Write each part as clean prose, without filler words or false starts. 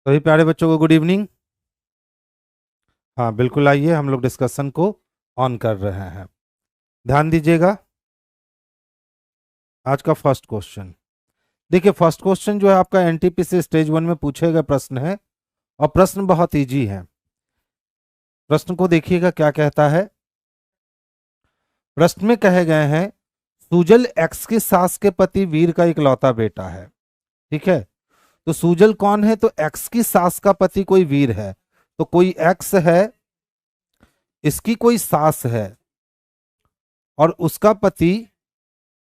सभी प्यारे बच्चों को गुड इवनिंग। हाँ बिल्कुल, आइए हम लोग डिस्कशन को ऑन कर रहे हैं। ध्यान दीजिएगा। आज का फर्स्ट क्वेश्चन देखिए। फर्स्ट क्वेश्चन जो है आपका एनटीपीसी स्टेज 1 में पूछे गए प्रश्न है और प्रश्न बहुत इजी है। प्रश्न को देखिएगा क्या कहता है। प्रश्न में कहे गए हैं सूजल एक्स की सास के पति वीर का इकलौता बेटा है। ठीक है, तो सूजल कौन है? तो एक्स की सास का पति कोई वीर है, तो कोई एक्स है, इसकी कोई सास है और उसका पति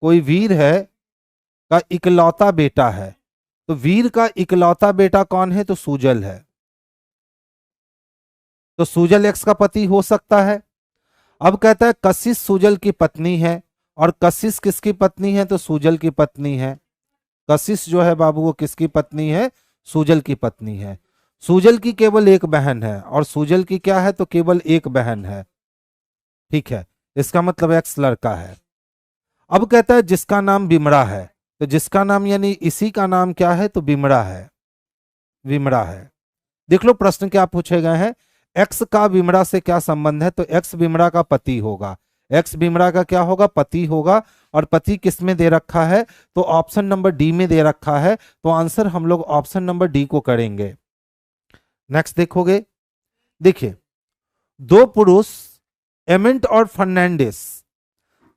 कोई वीर है का इकलौता बेटा है। तो वीर का इकलौता बेटा कौन है? तो सूजल है। तो सूजल एक्स का पति हो सकता है। अब कहता है कशिश सूजल की पत्नी है, और कशिश किसकी पत्नी है? तो सूजल की पत्नी है। कशिश जो है बाबू वो किसकी पत्नी है? सूजल की पत्नी है। सूजल की केवल एक बहन है और सूजल की क्या है? तो केवल एक बहन है। ठीक है, इसका मतलब एक्स लड़का है। अब कहता है जिसका नाम बिमड़ा है, तो जिसका नाम यानी इसी का नाम क्या है? तो बिमड़ा है। विमड़ा है। देख लो प्रश्न क्या पूछे गए हैं। एक्स का विमड़ा से क्या संबंध है? तो एक्स विमड़ा का पति होगा। एक्स विमड़ा का क्या होगा? पति होगा। और पति किस में दे रखा है? तो ऑप्शन नंबर डी में दे रखा है। तो आंसर हम लोग ऑप्शन नंबर डी को करेंगे। नेक्स्ट देखोगे। देखिए, दो पुरुष एमेंट और फर्नांडिस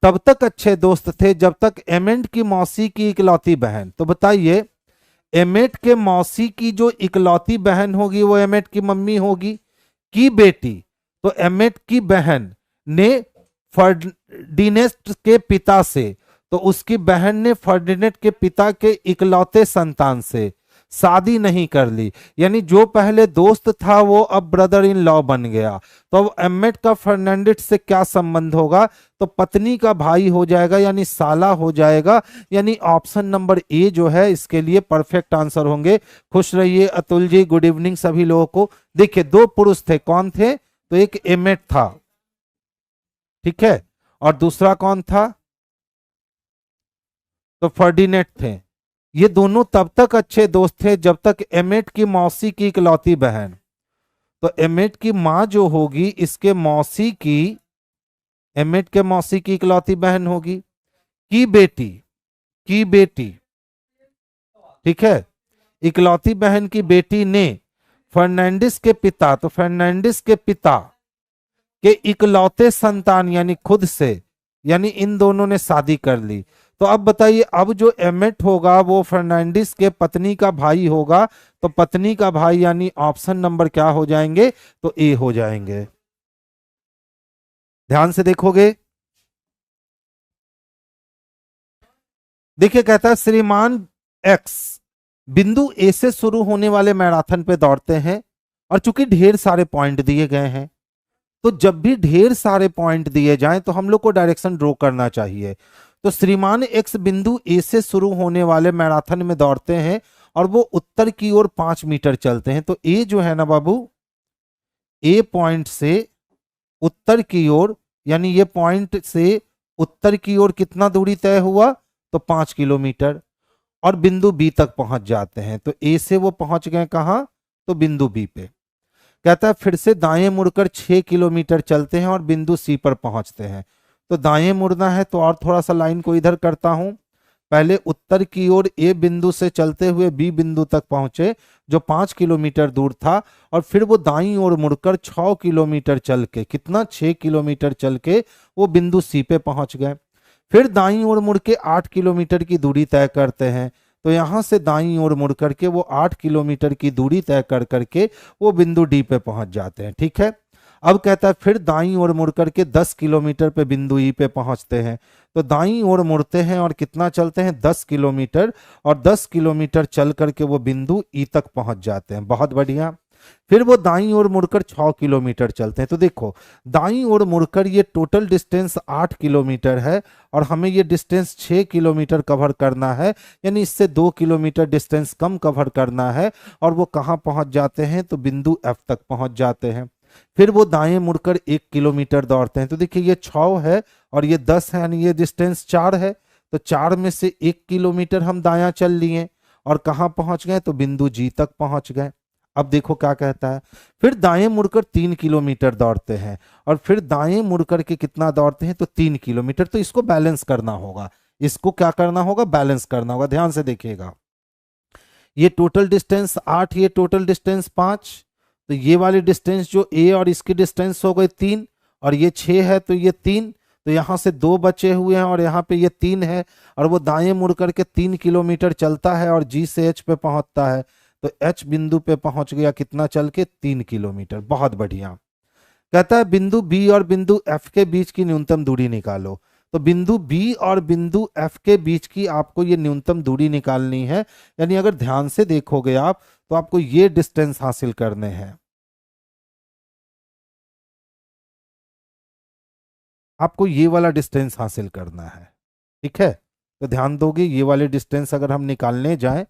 तब तक अच्छे दोस्त थे जब तक एमेंट की मौसी की इकलौती बहन, तो बताइए एमेट के मौसी की जो इकलौती बहन होगी वो एमेट की मम्मी होगी की बेटी। तो एमेट की बहन ने फर्डिनेट के पिता से, तो उसकी बहन ने फर्डिनेट के पिता के इकलौते संतान से शादी नहीं कर ली, यानी जो पहले दोस्त था वो अब ब्रदर इन लॉ बन गया। तो अब एमेट का फर्नांडिस से क्या संबंध होगा? तो पत्नी का भाई हो जाएगा, यानी साला हो जाएगा। यानी ऑप्शन नंबर ए जो है इसके लिए परफेक्ट आंसर होंगे। खुश रहिए अतुल जी, गुड इवनिंग सभी लोगों को। देखिए दो पुरुष थे, कौन थे? तो एक एमेट था, ठीक है, और दूसरा कौन था? तो फर्डिनेट थे। ये दोनों तब तक अच्छे दोस्त थे जब तक एमेट की मौसी की इकलौती बहन, तो एमेट की मां जो होगी इसके मौसी की, एमेट के मौसी की इकलौती बहन होगी की बेटी, की बेटी, ठीक है, इकलौती बहन की बेटी ने फर्नांडिस के पिता, तो फर्नांडिस के पिता के इकलौते संतान यानी खुद से, यानी इन दोनों ने शादी कर ली। तो अब बताइए, अब जो एमेट होगा वो फर्नांडिस के पत्नी का भाई होगा। तो पत्नी का भाई यानी ऑप्शन नंबर क्या हो जाएंगे? तो ए हो जाएंगे। ध्यान से देखोगे। देखिए कहता है श्रीमान एक्स बिंदु ए से शुरू होने वाले मैराथन पे दौड़ते हैं, और चूंकि ढेर सारे पॉइंट दिए गए हैं तो जब भी ढेर सारे पॉइंट दिए जाएं तो हम लोग को डायरेक्शन ड्रॉ करना चाहिए। तो श्रीमान एक्स बिंदु ए से शुरू होने वाले मैराथन में दौड़ते हैं और वो उत्तर की ओर 5 मीटर चलते हैं। तो ए जो है ना बाबू, ए पॉइंट से उत्तर की ओर, यानी ये पॉइंट से उत्तर की ओर कितना दूरी तय हुआ? तो 5 किलोमीटर। और बिंदु बी तक पहुंच जाते हैं। तो ए से वो पहुंच गए कहां? तो बिंदु बी पे। कहता है फिर से दाएं मुड़कर 6 किलोमीटर चलते हैं और बिंदु सी पर पहुंचते हैं। तो दाएं मुड़ना है तो और थोड़ा सा लाइन को इधर करता हूं। पहले उत्तर की ओर ए बिंदु से चलते हुए बी बिंदु तक पहुंचे जो 5 किलोमीटर दूर था, और फिर वो दाईं ओर मुड़कर 6 किलोमीटर चल के, कितना? 6 किलोमीटर चल के वो बिंदु सी पे पहुंच गए। फिर दाईं ओर मुड़ के 8 किलोमीटर की दूरी तय करते हैं। तो यहां से दाईं ओर मुड़ करके वो 8 किलोमीटर की दूरी तय कर करके वो बिंदु डी पे पहुंच जाते हैं। ठीक है, अब कहता है फिर दाईं ओर मुड़ करके 10 किलोमीटर पे बिंदु ई पे पहुंचते हैं। तो दाईं ओर मुड़ते हैं और कितना चलते हैं? 10 किलोमीटर, और 10 किलोमीटर चल करके वो बिंदु ई तक पहुंच जाते हैं। बहुत बढ़िया। फिर वो दाईं ओर मुड़कर 6 किलोमीटर चलते हैं। तो देखो दाईं ओर मुड़कर ये टोटल डिस्टेंस 8 किलोमीटर है और हमें ये डिस्टेंस 6 किलोमीटर कवर करना है, यानी इससे 2 किलोमीटर डिस्टेंस कम कवर करना है। और वो कहाँ पहुंच जाते हैं? तो बिंदु एफ तक पहुंच जाते हैं। फिर वो दाएं मुड़कर 1 किलोमीटर दौड़ते हैं। तो देखिए ये 6 है और ये 10 है, यानी ये डिस्टेंस 4 है। तो 4 में से 1 किलोमीटर हम दायां चल लिए और कहाँ पहुंच गए? तो बिंदु जी तक पहुंच गए। अब देखो क्या कहता है, फिर दाएं मुड़कर 3 किलोमीटर दौड़ते हैं और फिर दाएं मुड़कर के कितना दौड़ते हैं, तो 3 किलोमीटर। तो इसको बैलेंस करना होगा, इसको क्या करना होगा, बैलेंस करना होगा। ध्यान से देखिएगा, ये टोटल डिस्टेंस 8, ये टोटल डिस्टेंस 5, तो ये वाली डिस्टेंस जो ए और इसकी डिस्टेंस हो गई 3, और ये 6 है तो ये 3, तो यहाँ से 2 बचे हुए हैं और यहाँ पे ये 3 है, और वो दाएं मुड़ करके 3 किलोमीटर चलता है और जी से एच पे पहुंचता है। तो एच बिंदु पे पहुंच गया कितना चल के, 3 किलोमीटर। बहुत बढ़िया। कहता है बिंदु बी और बिंदु एफ के बीच की न्यूनतम दूरी निकालो। तो बिंदु बी और बिंदु एफ के बीच की आपको ये न्यूनतम दूरी निकालनी है, यानी अगर ध्यान से देखोगे आप तो आपको ये डिस्टेंस हासिल करने हैं, आपको ये वाला डिस्टेंस हासिल करना है। ठीक है, तो ध्यान दोगे, ये वाले डिस्टेंस अगर हम निकालने जाएं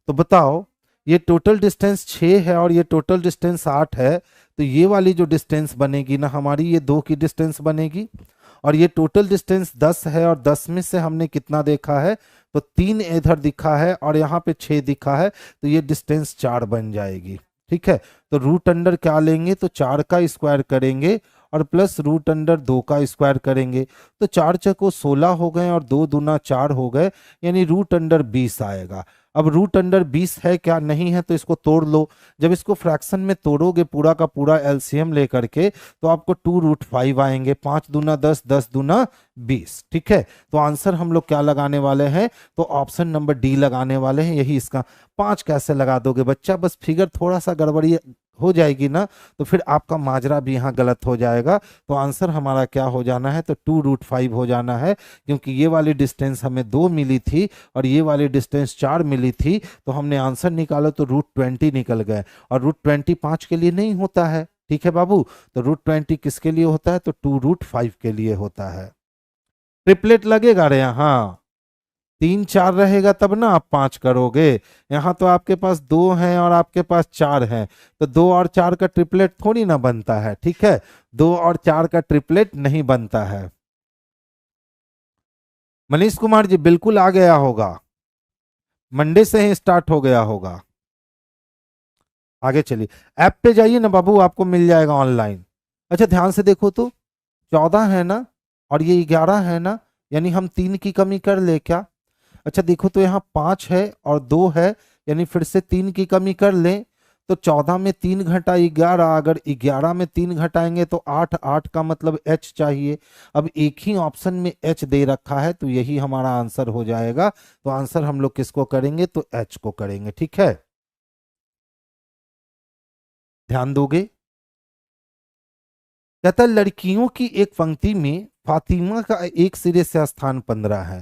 तो बताओ, ये टोटल डिस्टेंस 6 है और ये टोटल डिस्टेंस 8 है, तो ये वाली जो डिस्टेंस बनेगी ना हमारी, ये 2 की डिस्टेंस बनेगी। और ये टोटल डिस्टेंस 10 है और 10 में से हमने कितना देखा है, तो 3 इधर दिखा है और यहाँ पे 6 दिखा है, तो ये डिस्टेंस 4 बन जाएगी। ठीक है, तो रूट अंडर क्या लेंगे, तो 4 का स्क्वायर करेंगे और प्लस रूट अंडर 2 का स्क्वायर करेंगे, तो 4 चको 16 हो गए और 2 दूना 4 हो गए, यानी रूट अंडर 20 आएगा। अब रूट अंडर 20 है क्या, नहीं है, तो इसको तोड़ लो। जब इसको फ्रैक्शन में तोड़ोगे पूरा का पूरा एलसीएम लेकर के, तो आपको 2√5 आएंगे। 5 दूना 10, 10 दूना 20। ठीक है, तो आंसर हम लोग क्या लगाने वाले हैं, तो ऑप्शन नंबर डी लगाने वाले हैं। यही इसका 5 कैसे लगा दोगे बच्चा, बस फिगर थोड़ा सा गड़बड़ी हो जाएगी ना, तो फिर आपका माजरा भी यहाँ गलत हो जाएगा। तो आंसर हमारा क्या हो जाना है, तो 2√5 हो जाना है, क्योंकि ये वाली डिस्टेंस हमें 2 मिली थी और ये वाली डिस्टेंस 4 मिली थी, तो हमने आंसर निकाला तो √20 निकल गए। और √20 5 के लिए नहीं होता है, ठीक है बाबू, तो √20 किसके लिए होता है, तो 2√5 के लिए होता है। ट्रिपलेट लगेगा रे यहाँ, 3 4 रहेगा तब ना आप 5 करोगे। यहाँ तो आपके पास 2 हैं और आपके पास 4 हैं, तो 2 और 4 का ट्रिपलेट थोड़ी ना बनता है। ठीक है, 2 और 4 का ट्रिपलेट नहीं बनता है। मनीष कुमार जी बिल्कुल आ गया होगा, मंडे से ही स्टार्ट हो गया होगा। आगे चलिए, ऐप पे जाइए ना बाबू, आपको मिल जाएगा ऑनलाइन। अच्छा ध्यान से देखो तो, 14 है ना और ये 11 है ना, यानी हम 3 की कमी कर ले क्या। अच्छा देखो तो यहाँ 5 है और 2 है, यानी फिर से 3 की कमी कर लें, तो 14 में 3 घटा 11, अगर 11 में 3 घटाएंगे तो 8, 8 का मतलब h चाहिए। अब एक ही ऑप्शन में h दे रखा है, तो यही हमारा आंसर हो जाएगा। तो आंसर हम लोग किसको करेंगे, तो h को करेंगे। ठीक है, ध्यान दोगे। कहता है लड़कियों की एक पंक्ति में फातिमा का एक सिरे से स्थान 15 है,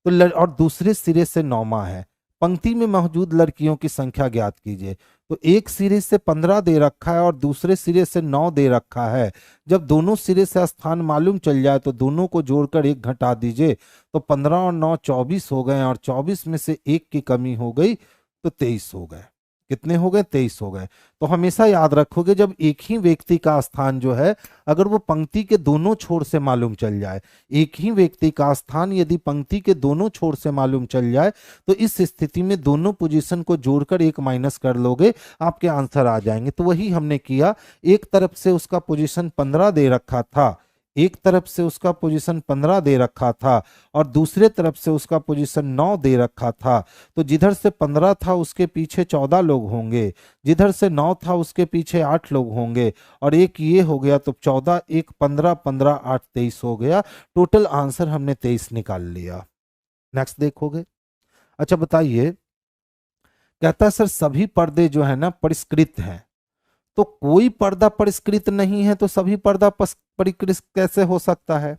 तो और दूसरे सिरे से 9वां है। पंक्ति में मौजूद लड़कियों की संख्या ज्ञात कीजिए। तो एक सिरे से 15 दे रखा है और दूसरे सिरे से 9 दे रखा है। जब दोनों सिरे से स्थान मालूम चल जाए तो दोनों को जोड़कर 1 घटा दीजिए, तो 15 और 9 24 हो गए, और 24 में से 1 की कमी हो गई तो 23 हो गए। कितने हो गए, 23 हो गए। तो हमेशा याद रखोगे, जब एक ही व्यक्ति का स्थान जो है, अगर वो पंक्ति के दोनों छोर से मालूम चल जाए, एक ही व्यक्ति का स्थान यदि पंक्ति के दोनों छोर से मालूम चल जाए, तो इस स्थिति में दोनों पोजीशन को जोड़कर 1 माइनस कर लोगे, आपके आंसर आ जाएंगे। तो वही हमने किया, एक तरफ से उसका पोजीशन 15 दे रखा था, एक तरफ से उसका पोजीशन 15 दे रखा था और दूसरे तरफ से उसका पोजीशन 9 दे रखा था। तो जिधर से 15 था उसके पीछे 14 लोग होंगे, जिधर से 9 था उसके पीछे 8 लोग होंगे, और एक ये हो गया, तो 14 1 15, 15 8 23 हो गया। टोटल आंसर हमने 23 निकाल लिया। नेक्स्ट देखोगे। अच्छा बताइए, कहता है सर सभी पर्दे जो है ना परिष्कृत हैं, तो कोई पर्दा परिष्कृत नहीं है, तो सभी पर्दा परिष्कृत कैसे हो सकता है।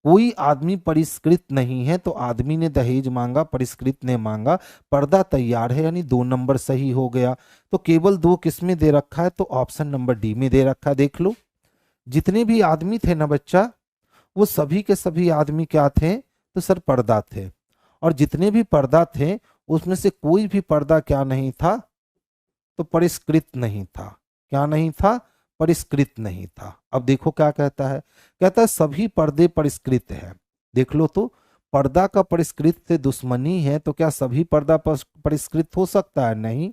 कोई आदमी परिष्कृत नहीं है, तो आदमी ने दहेज मांगा, परिष्कृत ने मांगा, पर्दा तैयार है, यानी 2 नंबर सही हो गया। तो केवल 2 किस में दे रखा है, तो ऑप्शन नंबर डी में दे रखा है। देख लो, जितने भी आदमी थे ना बच्चा, वो सभी के सभी आदमी क्या थे, तो सर पर्दा थे। और जितने भी पर्दा थे उसमें से कोई भी पर्दा क्या नहीं था, तो परिष्कृत नहीं था। क्या नहीं था, परिष्कृत नहीं था। अब देखो क्या कहता है, कहता है सभी पर्दे परिष्कृत हैं। देख लो तो, पर्दा का परिष्कृत से दुश्मनी है, तो क्या सभी पर्दा परिष्कृत हो सकता है, नहीं।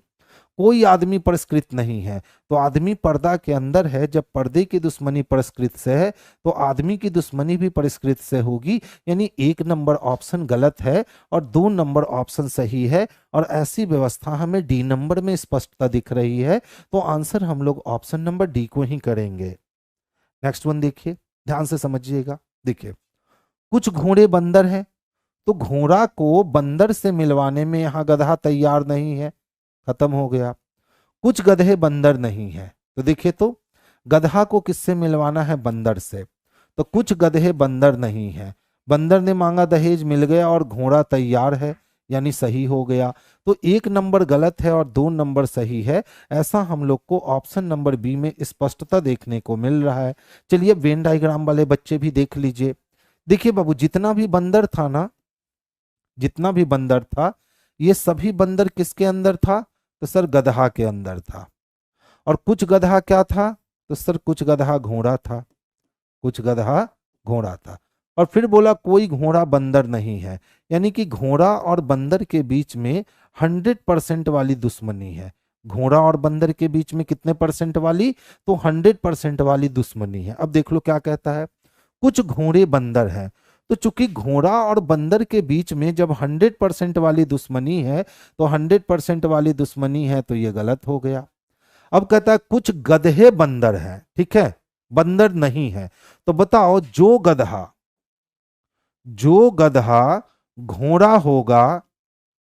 कोई आदमी परिष्कृत नहीं है। तो आदमी पर्दा के अंदर है, जब पर्दे की दुश्मनी परिष्कृत से है तो आदमी की दुश्मनी भी परिष्कृत से होगी। यानी 1 नंबर ऑप्शन गलत है और 2 नंबर ऑप्शन सही है। और ऐसी व्यवस्था हमें डी नंबर में स्पष्टता दिख रही है। तो आंसर हम लोग ऑप्शन नंबर डी को ही करेंगे। नेक्स्ट वन देखिए, ध्यान से समझिएगा। देखिए, कुछ घोड़े बंदर हैं, तो घोड़ा को बंदर से मिलवाने में यहां गधा तैयार नहीं है, खत्म हो गया। कुछ गधे बंदर नहीं है, तो देखिए तो गधा को किससे मिलवाना है? बंदर से। तो कुछ गधे बंदर नहीं है, बंदर ने मांगा दहेज, मिल गया और घोड़ा तैयार है, यानी सही हो गया। तो 1 नंबर गलत है और 2 नंबर सही है। ऐसा हम लोग को ऑप्शन नंबर बी में स्पष्टता देखने को मिल रहा है। चलिए वेन डायग्राम वाले बच्चे भी देख लीजिए। देखिए बाबू, जितना भी बंदर था ना, जितना भी बंदर था, ये सभी बंदर किसके अंदर था? तो सर गधा के अंदर था। और कुछ गधा क्या था? तो सर कुछ गधा घोड़ा था, कुछ गधा घोड़ा था। और फिर बोला कोई घोड़ा बंदर नहीं है, यानी कि घोड़ा और बंदर के बीच में 100% वाली दुश्मनी है। घोड़ा और बंदर के बीच में कितने परसेंट वाली? तो 100% वाली दुश्मनी है। अब देख लो क्या कहता है, कुछ घोड़े बंदर हैं। तो चूंकि घोड़ा और बंदर के बीच में जब 100% वाली दुश्मनी है, तो 100% वाली दुश्मनी है, तो ये गलत हो गया। अब कहता है कुछ गधे बंदर हैं, ठीक है, बंदर नहीं है। तो बताओ, जो गधा घोड़ा होगा,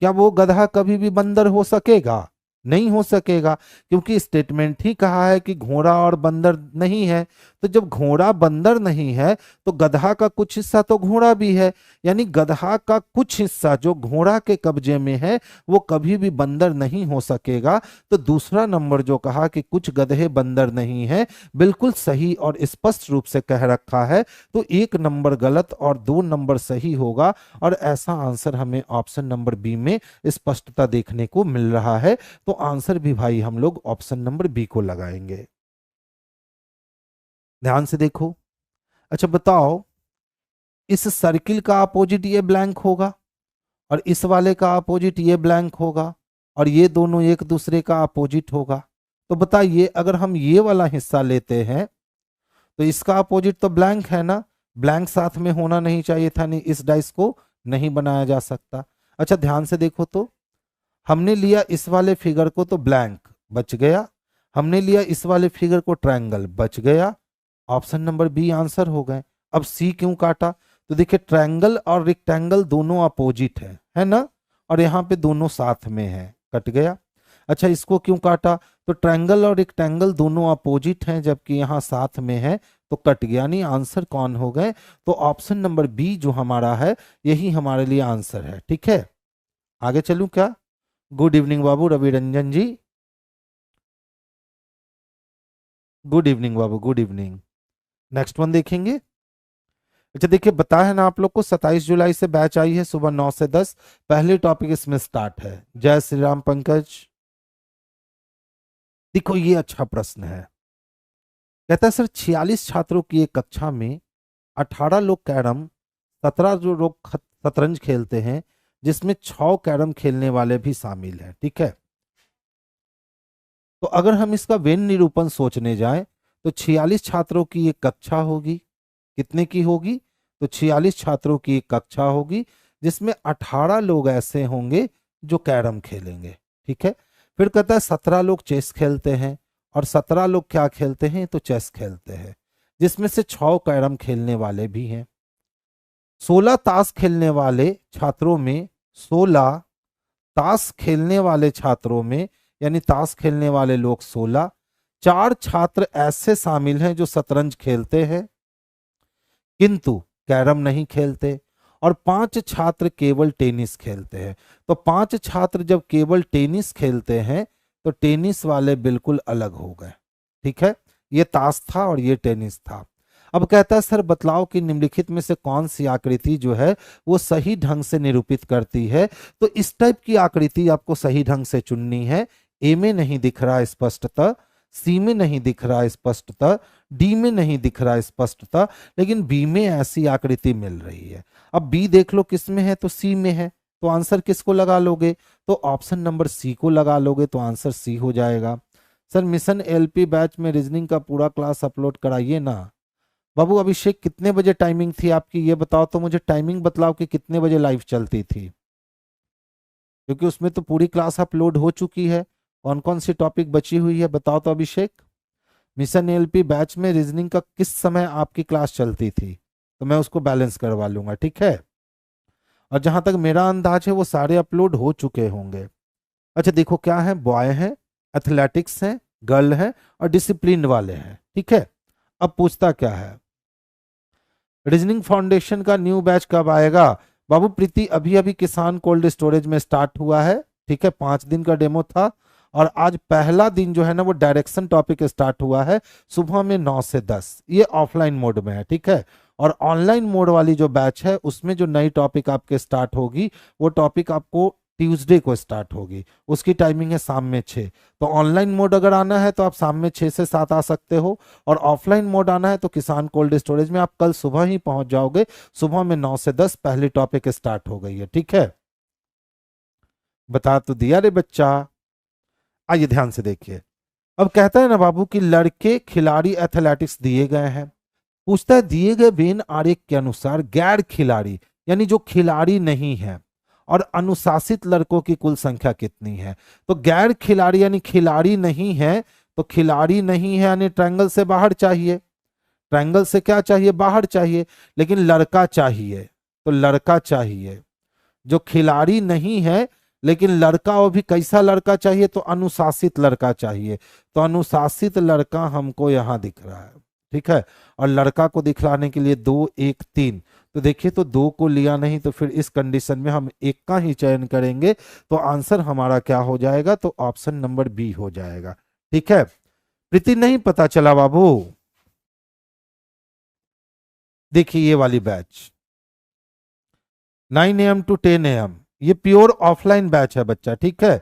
क्या वो गधा कभी भी बंदर हो सकेगा? नहीं हो सकेगा, क्योंकि स्टेटमेंट ही कहा है कि घोड़ा और बंदर नहीं है। तो जब घोड़ा बंदर नहीं है तो गधा का कुछ हिस्सा तो घोड़ा भी है, यानी गधा का कुछ हिस्सा जो घोड़ा के कब्जे में है वो कभी भी बंदर नहीं हो सकेगा। तो दूसरा नंबर जो कहा कि कुछ गधे बंदर नहीं है, बिल्कुल सही और स्पष्ट रूप से कह रखा है। तो 1 नंबर गलत और 2 नंबर सही होगा। और ऐसा आंसर हमें ऑप्शन नंबर बी में स्पष्टता देखने को मिल रहा है। तो आंसर भी भाई हम लोग ऑप्शन नंबर बी को लगाएंगे। ध्यान से देखो। अच्छा बताओ, इस सर्किल का अपोजिट ये ब्लैंक होगा और इस वाले का अपोजिट ये ब्लैंक होगा और ये दोनों एक दूसरे का अपोजिट होगा। तो बताइए, अगर हम ये वाला हिस्सा लेते हैं तो इसका अपोजिट तो ब्लैंक है ना, ब्लैंक साथ में होना नहीं चाहिए था, नहीं इस डाइस को नहीं बनाया जा सकता। अच्छा ध्यान से देखो, तो हमने लिया इस वाले फिगर को तो ब्लैंक बच गया, हमने लिया इस वाले फिगर को ट्रायंगल बच गया। ऑप्शन नंबर बी आंसर हो गए। अब सी क्यों काटा? तो देखिए ट्रायंगल और रेक्टेंगल दोनों अपोजिट है ना, और यहाँ पे दोनों साथ में है, कट गया। अच्छा इसको क्यों काटा? तो ट्रायंगल और रेक्टेंगल दोनों अपोजिट हैं जबकि यहाँ साथ में है, तो कट गया। नहीं आंसर कौन हो गए? तो ऑप्शन नंबर बी जो हमारा है यही हमारे लिए आंसर है। ठीक है, आगे चलूं क्या? गुड इवनिंग बाबू रवि रंजन जी, गुड इवनिंग बाबू, गुड इवनिंग। नेक्स्ट वन देखेंगे। अच्छा देखिए, बताया है ना आप लोग को 27 जुलाई से बैच आई है सुबह 9 से 10। पहले टॉपिक इसमें स्टार्ट है। जय श्री राम पंकज। देखो ये अच्छा प्रश्न है। कहता है सर 46 छात्रों की एक कक्षा में 18 लोग कैरम, 17 जो लोग शतरंज खेलते हैं, जिसमें 6 कैरम खेलने वाले भी शामिल हैं। ठीक है, तो अगर हम इसका वेन निरूपण सोचने जाएं तो 46 छात्रों की एक कक्षा होगी। कितने की होगी? तो 46 छात्रों की एक कक्षा होगी जिसमें 18 लोग ऐसे होंगे जो कैरम खेलेंगे। ठीक है, फिर कहता है 17 लोग चेस खेलते हैं और 17 लोग क्या खेलते हैं? तो चेस खेलते हैं, जिसमें से 6 कैरम खेलने वाले भी हैं। 16 ताश खेलने वाले छात्रों में 16 ताश खेलने वाले छात्रों में, यानी ताश खेलने वाले लोग 16, 4 छात्र ऐसे शामिल हैं जो शतरंज खेलते हैं किंतु कैरम नहीं खेलते, और 5 छात्र केवल टेनिस खेलते हैं। तो 5 छात्र जब केवल टेनिस खेलते हैं तो टेनिस वाले बिल्कुल अलग हो गए। ठीक है, ये ताश था और ये टेनिस था। अब कहता है सर बतलाओ कि निम्नलिखित में से कौन सी आकृति जो है वो सही ढंग से निरूपित करती है। तो इस टाइप की आकृति आपको सही ढंग से चुननी है। ए में नहीं दिख रहा स्पष्टतः, सी में नहीं दिख रहा स्पष्टतः, डी में नहीं दिख रहा स्पष्टतः, लेकिन बी में ऐसी आकृति मिल रही है। अब बी देख लो किस में है? तो सी में है। तो आंसर किसको लगा लोगे? तो ऑप्शन नंबर सी को लगा लोगे, तो आंसर सी हो जाएगा। सर मिशन एलपी बैच में रीजनिंग का पूरा क्लास अपलोड कराइए ना। बाबू अभिषेक कितने बजे टाइमिंग थी आपकी, ये बताओ तो मुझे, टाइमिंग बतलाओ कि कितने बजे लाइव चलती थी, क्योंकि उसमें तो पूरी क्लास अपलोड हो चुकी है। कौन कौन सी टॉपिक बची हुई है बताओ तो अभिषेक। मिशन एलपी बैच में रीजनिंग का किस समय आपकी क्लास चलती थी, तो मैं उसको बैलेंस करवा लूंगा, ठीक है। और जहां तक मेरा अंदाज है वो सारे अपलोड हो चुके होंगे। अच्छा देखो क्या है, बॉय है, एथलेटिक्स है, गर्ल है और डिसिप्लिन वाले हैं, ठीक है। अब पूछता क्या है, रीजनिंग फाउंडेशन का न्यू बैच कब आएगा? बाबू प्रीति अभी अभी किसान कोल्ड स्टोरेज में स्टार्ट हुआ है, ठीक है, 5 दिन का डेमो था। और आज पहला दिन जो है ना वो डायरेक्शन टॉपिक स्टार्ट हुआ है सुबह में 9 से 10, ये ऑफलाइन मोड में है, ठीक है। और ऑनलाइन मोड वाली जो बैच है उसमें जो नई टॉपिक आपके स्टार्ट होगी वो टॉपिक आपको ट्यूसडे को स्टार्ट होगी, उसकी टाइमिंग है शाम में 6। तो ऑनलाइन मोड अगर आना है तो आप शाम में 6 से 7 आ सकते हो, और ऑफलाइन मोड आना है तो किसान कोल्ड स्टोरेज में आप कल सुबह ही पहुंच जाओगे, सुबह में 9 से 10 पहली टॉपिक स्टार्ट हो गई है, ठीक है। बता तो दिया रे बच्चा। आइए ध्यान से देखिए, अब कहता है ना बाबू कि लड़के खिलाड़ी एथलेटिक्स दिए गए हैं, पूछता है दिए गए वेन आरेख के अनुसार गैर खिलाड़ी यानी जो खिलाड़ी नहीं है और अनुशासित लड़कों की कुल संख्या कितनी है। तो गैर खिलाड़ी यानी खिलाड़ी नहीं है, तो खिलाड़ी नहीं है यानी ट्रायंगल से बाहर चाहिए, ट्रायंगल से क्या चाहिए, बाहर चाहिए। लेकिन लड़का चाहिए, तो लड़का चाहिए, जो खिलाड़ी नहीं है लेकिन लड़का, वो भी कैसा लड़का चाहिए, तो अनुशासित लड़का चाहिए। तो अनुशासित लड़का हमको यहां दिख रहा है, ठीक है। और लड़का को दिखलाने के लिए 2 1 3, तो देखिए तो 2 को लिया नहीं, तो फिर इस कंडीशन में हम 1 का ही चयन करेंगे, तो आंसर हमारा क्या हो जाएगा, तो ऑप्शन नंबर बी हो जाएगा, ठीक है। प्रीति नहीं पता चला बाबू? देखिए ये वाली बैच 9 AM to 10 AM, ये प्योर ऑफलाइन बैच है बच्चा, ठीक है।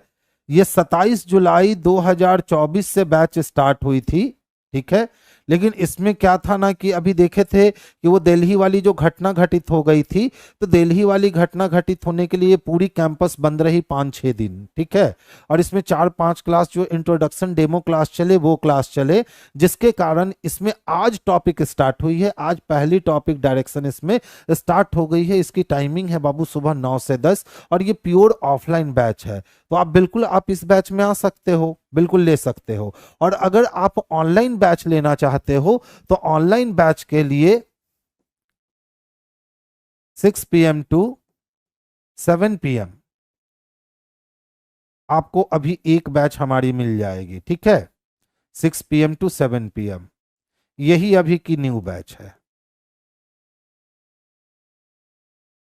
ये 27 जुलाई 2024 से बैच स्टार्ट हुई थी, ठीक है। लेकिन इसमें क्या था ना कि अभी देखे थे कि वो दिल्ली वाली जो घटना घटित हो गई थी, तो दिल्ली वाली घटना घटित होने के लिए पूरी कैंपस बंद रही 5-6 दिन, ठीक है। और इसमें 4-5 क्लास जो इंट्रोडक्शन डेमो क्लास चले वो क्लास चले, जिसके कारण इसमें आज टॉपिक स्टार्ट हुई है, आज पहली टॉपिक डायरेक्शन इसमें स्टार्ट हो गई है। इसकी टाइमिंग है बाबू सुबह 9 से 10, और ये प्योर ऑफलाइन बैच है। तो आप बिल्कुल आप इस बैच में आ सकते हो, बिल्कुल ले सकते हो। और अगर आप ऑनलाइन बैच लेना चाहते हो तो ऑनलाइन बैच के लिए 6 PM टू 7 PM आपको अभी एक बैच हमारी मिल जाएगी, ठीक है। 6 PM टू 7 PM यही अभी की न्यू बैच है,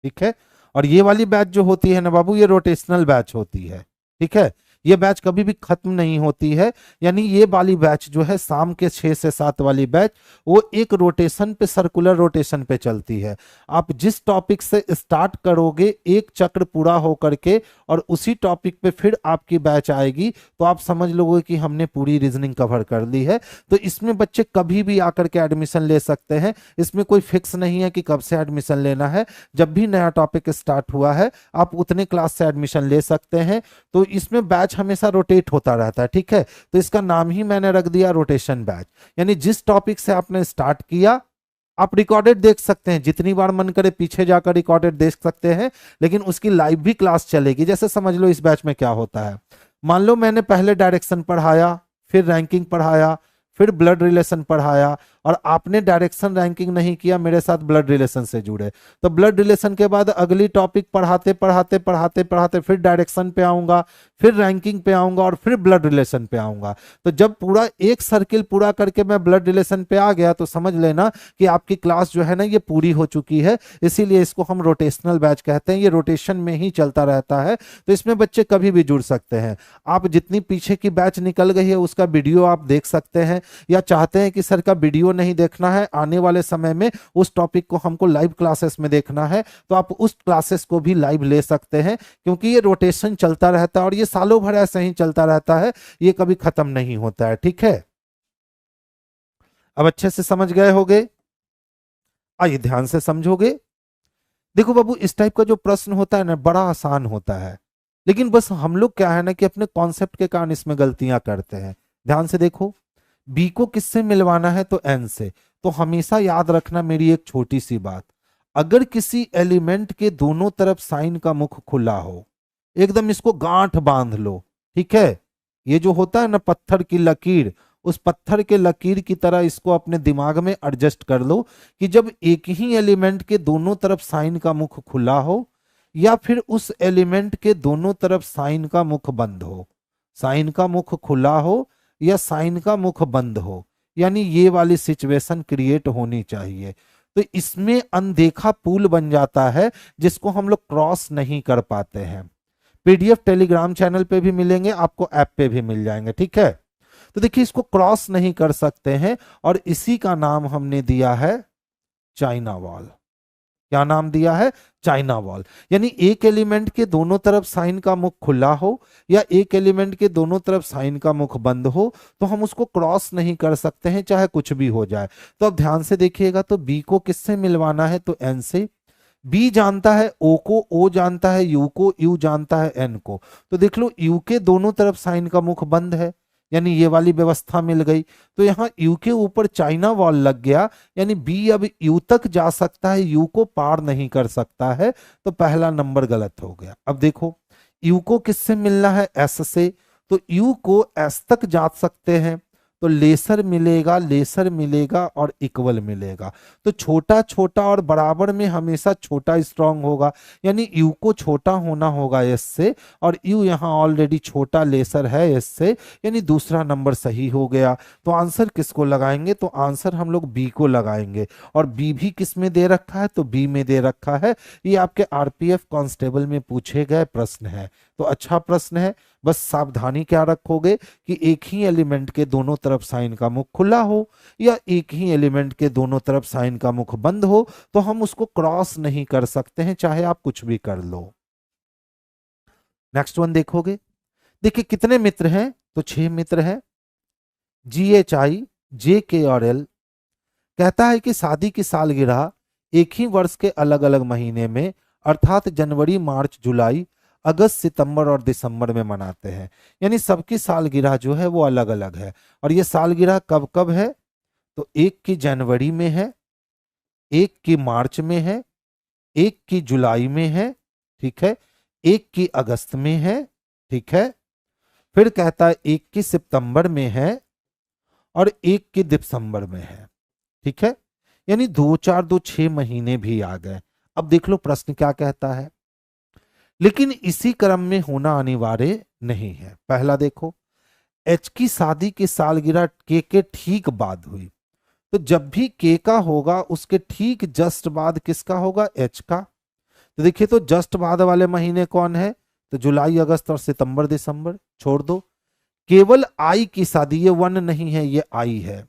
ठीक है। और ये वाली बैच जो होती है ना बाबू, ये रोटेशनल बैच होती है, ठीक है। ये बैच कभी भी खत्म नहीं होती है, यानी ये वाली बैच जो है शाम के 6 से 7 वाली बैच, वो एक रोटेशन पे, सर्कुलर रोटेशन पे चलती है। आप जिस टॉपिक से स्टार्ट करोगे एक चक्र पूरा हो करके और उसी टॉपिक पे फिर आपकी बैच आएगी, तो आप समझ लोगे कि हमने पूरी रीजनिंग कवर कर ली है। तो इसमें बच्चे कभी भी आकर के एडमिशन ले सकते हैं, इसमें कोई फिक्स नहीं है कि कब से एडमिशन लेना है। जब भी नया टॉपिक स्टार्ट हुआ है आप उतने क्लास से एडमिशन ले सकते हैं। तो इसमें बैच हमेशा रोटेट होता रहता है, ठीक है। तो इसका नाम ही मैंने रख दिया रोटेशन बैच, यानी जिस टॉपिक से आपने स्टार्ट किया आप रिकॉर्डेड देख सकते हैं, जितनी बार मन करे पीछे जाकर रिकॉर्डेड देख सकते हैं, लेकिन उसकी लाइव भी क्लास चलेगी। जैसे समझ लो इस बैच में क्या होता है, मान लो मैंने पहले डायरेक्शन पढ़ाया, फिर रैंकिंग पढ़ाया, फिर ब्लड रिलेशन पढ़ाया, और आपने डायरेक्शन रैंकिंग नहीं किया, मेरे साथ ब्लड रिलेशन से जुड़े, तो ब्लड रिलेशन के बाद अगली टॉपिक पढ़ाते पढ़ाते पढ़ाते पढ़ाते फिर डायरेक्शन पे आऊंगा, फिर रैंकिंग पे आऊंगा और फिर ब्लड रिलेशन पे आऊंगा। तो जब पूरा एक सर्किल पूरा करके मैं ब्लड रिलेशन पे आ गया तो समझ लेना कि आपकी क्लास जो है ना ये पूरी हो चुकी है। इसीलिए इसको हम रोटेशनल बैच कहते हैं, ये रोटेशन में ही चलता रहता है। तो इसमें बच्चे कभी भी जुड़ सकते हैं। आप जितनी पीछे की बैच निकल गई है उसका वीडियो आप देख सकते हैं, या चाहते हैं कि सर का वीडियो नहीं देखना है, आने वाले समय में उस टॉपिक को हमको लाइव क्लासेस में देखना है, तो आप उस क्लासेस को भी लाइव ले सकते हैं, क्योंकि ये रोटेशन चलता रहता है और ये सालों भर ऐसे ही चलता रहता है, ये कभी खत्म नहीं होता है, ठीक है। अब अच्छे से समझ गए होगे, आइए ध्यान से समझोगे। देखो बाबू, इस टाइप का जो प्रश्न होता है ना, बड़ा आसान होता है, लेकिन बस हम लोग क्या है ना कि अपने कॉन्सेप्ट के कारण इसमें गलतियां करते हैं। ध्यान से देखो, बी को किससे मिलवाना है? तो एन से। तो हमेशा याद रखना मेरी एक छोटी सी बात, अगर किसी एलिमेंट के दोनों तरफ साइन का मुख खुला हो, एकदम इसको गांठ बांध लो, ठीक है? ये जो होता है ना पत्थर की लकीर, उस पत्थर के लकीर की तरह इसको अपने दिमाग में एडजस्ट कर लो कि जब एक ही एलिमेंट के दोनों तरफ साइन का मुख खुला हो, या फिर उस एलिमेंट के दोनों तरफ साइन का मुख बंद हो, साइन का मुख खुला हो या साइन का मुख बंद हो, यानी ये वाली सिचुएशन क्रिएट होनी चाहिए। तो इसमें अनदेखा पुल बन जाता है जिसको हम लोग क्रॉस नहीं कर पाते हैं। पीडीएफ टेलीग्राम चैनल पे भी मिलेंगे आपको, ऐप पे भी मिल जाएंगे, ठीक है? तो देखिए, इसको क्रॉस नहीं कर सकते हैं और इसी का नाम हमने दिया है चाइना वॉल। क्या नाम दिया है? China wall. यानी एक एलिमेंट के दोनों तरफ साइन का मुख खुला हो या एक एलिमेंट के दोनों तरफ साइन का मुख बंद हो, तो हम उसको क्रॉस नहीं कर सकते हैं, चाहे कुछ भी हो जाए। तो अब ध्यान से देखिएगा, तो बी को किससे मिलवाना है? तो एन से। बी जानता है ओ को, ओ जानता है यू को, यू जानता है एन को। तो देख लो, यू के दोनों तरफ साइन का मुख बंद है, यानी ये वाली व्यवस्था मिल गई। तो यहां यू के ऊपर चाइना वॉल लग गया, यानी बी अब यू तक जा सकता है, यू को पार नहीं कर सकता है। तो पहला नंबर गलत हो गया। अब देखो, यू को किससे मिलना है? एस से। तो यू को एस तक जा सकते हैं, तो लेसर मिलेगा, लेसर मिलेगा और इक्वल मिलेगा। तो छोटा छोटा और बराबर में हमेशा छोटा स्ट्रांग होगा, यानी यू को छोटा होना होगा एस से, और यू यहाँ ऑलरेडी छोटा लेसर है एस से, यानी दूसरा नंबर सही हो गया। तो आंसर किसको लगाएंगे? तो आंसर हम लोग बी को लगाएंगे। और बी भी किस में दे रखा है? तो बी में दे रखा है। ये आपके आरपीएफ कांस्टेबल में पूछे गए प्रश्न है, तो अच्छा प्रश्न है। बस सावधानी क्या रखोगे कि एक ही एलिमेंट के दोनों तरफ साइन का मुख खुला हो या एक ही एलिमेंट के दोनों तरफ साइन का मुख बंद हो, तो हम उसको क्रॉस नहीं कर सकते हैं, चाहे आप कुछ भी कर लो। नेक्स्ट वन देखोगे, देखिए कितने मित्र हैं? तो 6 मित्र हैं। GHI, JK और L कहता है कि शादी की सालगिरह एक ही वर्ष के अलग अलग महीने में, अर्थात जनवरी, मार्च, जुलाई, अगस्त, सितंबर और दिसंबर में मनाते हैं। यानी सबकी सालगिरह जो है वो अलग अलग है। और ये सालगिरह कब कब है? तो एक की जनवरी में है, एक की मार्च में है, एक की जुलाई में है, ठीक है, एक की अगस्त में है, ठीक है, फिर कहता है एक की सितंबर में है और एक की दिसंबर में है, ठीक है। यानी 2 4 2 6 महीने भी आ गए। अब देख लो प्रश्न क्या कहता है, लेकिन इसी क्रम में होना अनिवार्य नहीं है। पहला देखो, एच की शादी की सालगिरह के ठीक बाद हुई, तो जब भी के का होगा उसके ठीक जस्ट बाद किसका होगा? एच का। तो देखिए, तो जस्ट बाद वाले महीने कौन है? तो जुलाई, अगस्त और सितंबर, दिसंबर। छोड़ दो, केवल आई की शादी, ये वन नहीं है, ये आई है।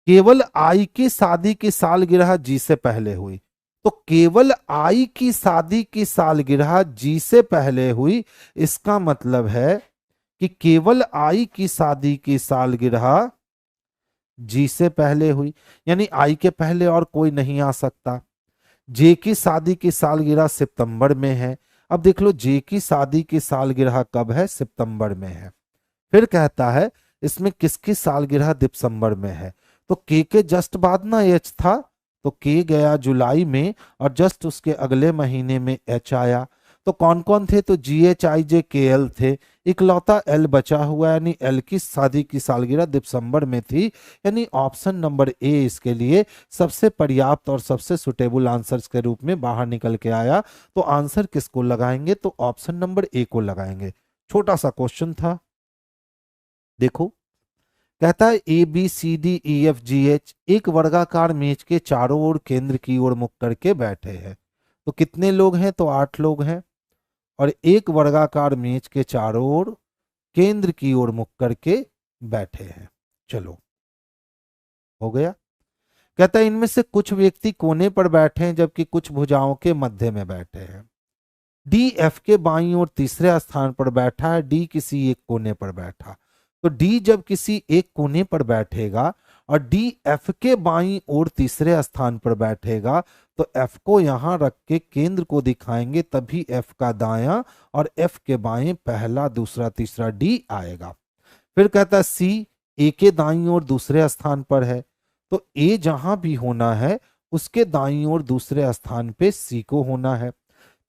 केवल आई की शादी की सालगिरह जी से पहले हुई, तो केवल आई की शादी की सालगिरह जी से पहले हुई, इसका मतलब है कि केवल आई की शादी की सालगिरह जी से पहले हुई, यानी आई के पहले और कोई नहीं आ सकता। जे की शादी की सालगिरह सितंबर में है। अब देख लो, जे की शादी की सालगिरह कब है? सितंबर में है। फिर कहता है इसमें किसकी सालगिरह दिसंबर में है? तो के जस्ट बाद ना एच था, तो के गया जुलाई में और जस्ट उसके अगले महीने में एच आया। तो कौन कौन थे? तो GHIJKL थे, इकलौता एल बचा हुआ, यानी एल की शादी की सालगिरह दिसंबर में थी। यानी ऑप्शन नंबर ए इसके लिए सबसे पर्याप्त और सबसे सुटेबल आंसर्स के रूप में बाहर निकल के आया। तो आंसर किसको लगाएंगे? तो ऑप्शन नंबर ए को लगाएंगे। छोटा सा क्वेश्चन था, देखो कहता है ABCDEFGH एक वर्गाकार मेज के चारों ओर केंद्र की ओर मुख करके बैठे हैं। तो कितने लोग हैं? तो 8 लोग हैं। और एक वर्गाकार मेज के चारों ओर केंद्र की ओर मुख करके बैठे हैं। चलो, हो गया। कहता है इनमें से कुछ व्यक्ति कोने पर बैठे हैं जबकि कुछ भुजाओं के मध्य में बैठे हैं। डी एफ के बाईं ओर तीसरे स्थान पर बैठा है, डी किसी एक कोने पर बैठा। तो डी जब किसी एक कोने पर बैठेगा और डी एफ के बाईं ओर तीसरे स्थान पर बैठेगा, तो एफ को यहां रख के केंद्र को दिखाएंगे, तभी एफ का दायां और एफ के बाएं पहला दूसरा तीसरा डी आएगा। फिर कहता है सी ए के दाईं ओर दूसरे स्थान पर है, तो ए जहां भी होना है उसके दाईं ओर दूसरे स्थान पे सी को होना है।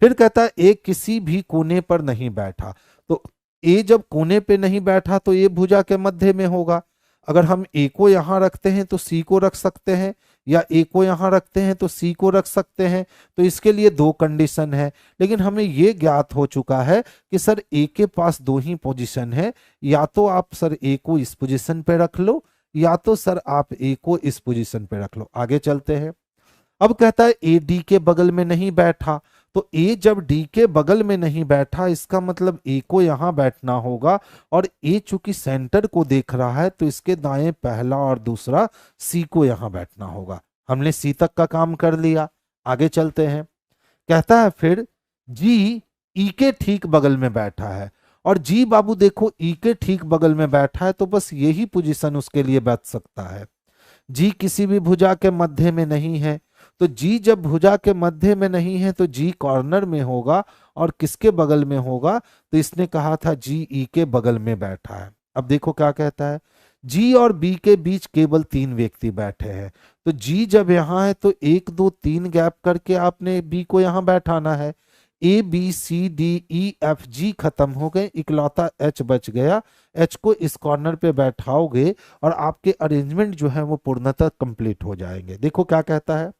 फिर कहता है ए किसी भी कोने पर नहीं बैठा, तो ए जब कोने पे नहीं बैठा तो ए भुजा के मध्य में होगा। अगर हम ए को यहां रखते हैं तो सी को रख सकते हैं, या ए को यहां रखते हैं तो सी को रख सकते हैं। तो इसके लिए दो कंडीशन है, लेकिन हमें यह ज्ञात हो चुका है कि सर ए के पास दो ही पोजीशन है, या तो आप सर ए को इस पोजीशन पे रख लो, या तो सर आप ए को इस पोजीशन पे रख लो। आगे चलते हैं। अब कहता है ए डी के बगल में नहीं बैठा, तो ए जब डी के बगल में नहीं बैठा इसका मतलब ए को यहां बैठना होगा, और ए चूंकि सेंटर को देख रहा है तो इसके दाएं पहला और दूसरा सी को यहां बैठना होगा। हमने सी तक का काम कर लिया। आगे चलते हैं। कहता है फिर जी ई के ठीक बगल में बैठा है, और जी बाबू देखो ई के ठीक बगल में बैठा है तो बस यही पोजीशन उसके लिए बैठ सकता है। जी किसी भी भुजा के मध्य में नहीं है, तो जी जब भुजा के मध्य में नहीं है तो जी कॉर्नर में होगा, और किसके बगल में होगा, तो इसने कहा था जी ई के बगल में बैठा है। अब देखो क्या कहता है, जी और बी के बीच केवल 3 व्यक्ति बैठे हैं, तो जी जब यहाँ है तो 1 2 3 गैप करके आपने बी को यहाँ बैठाना है। A B C D E F G खत्म हो गए, इकलौता एच बच गया। एच को इस कॉर्नर पे बैठाओगे और आपके अरेंजमेंट जो है वो पूर्णतः कंप्लीट हो जाएंगे। देखो क्या कहता है,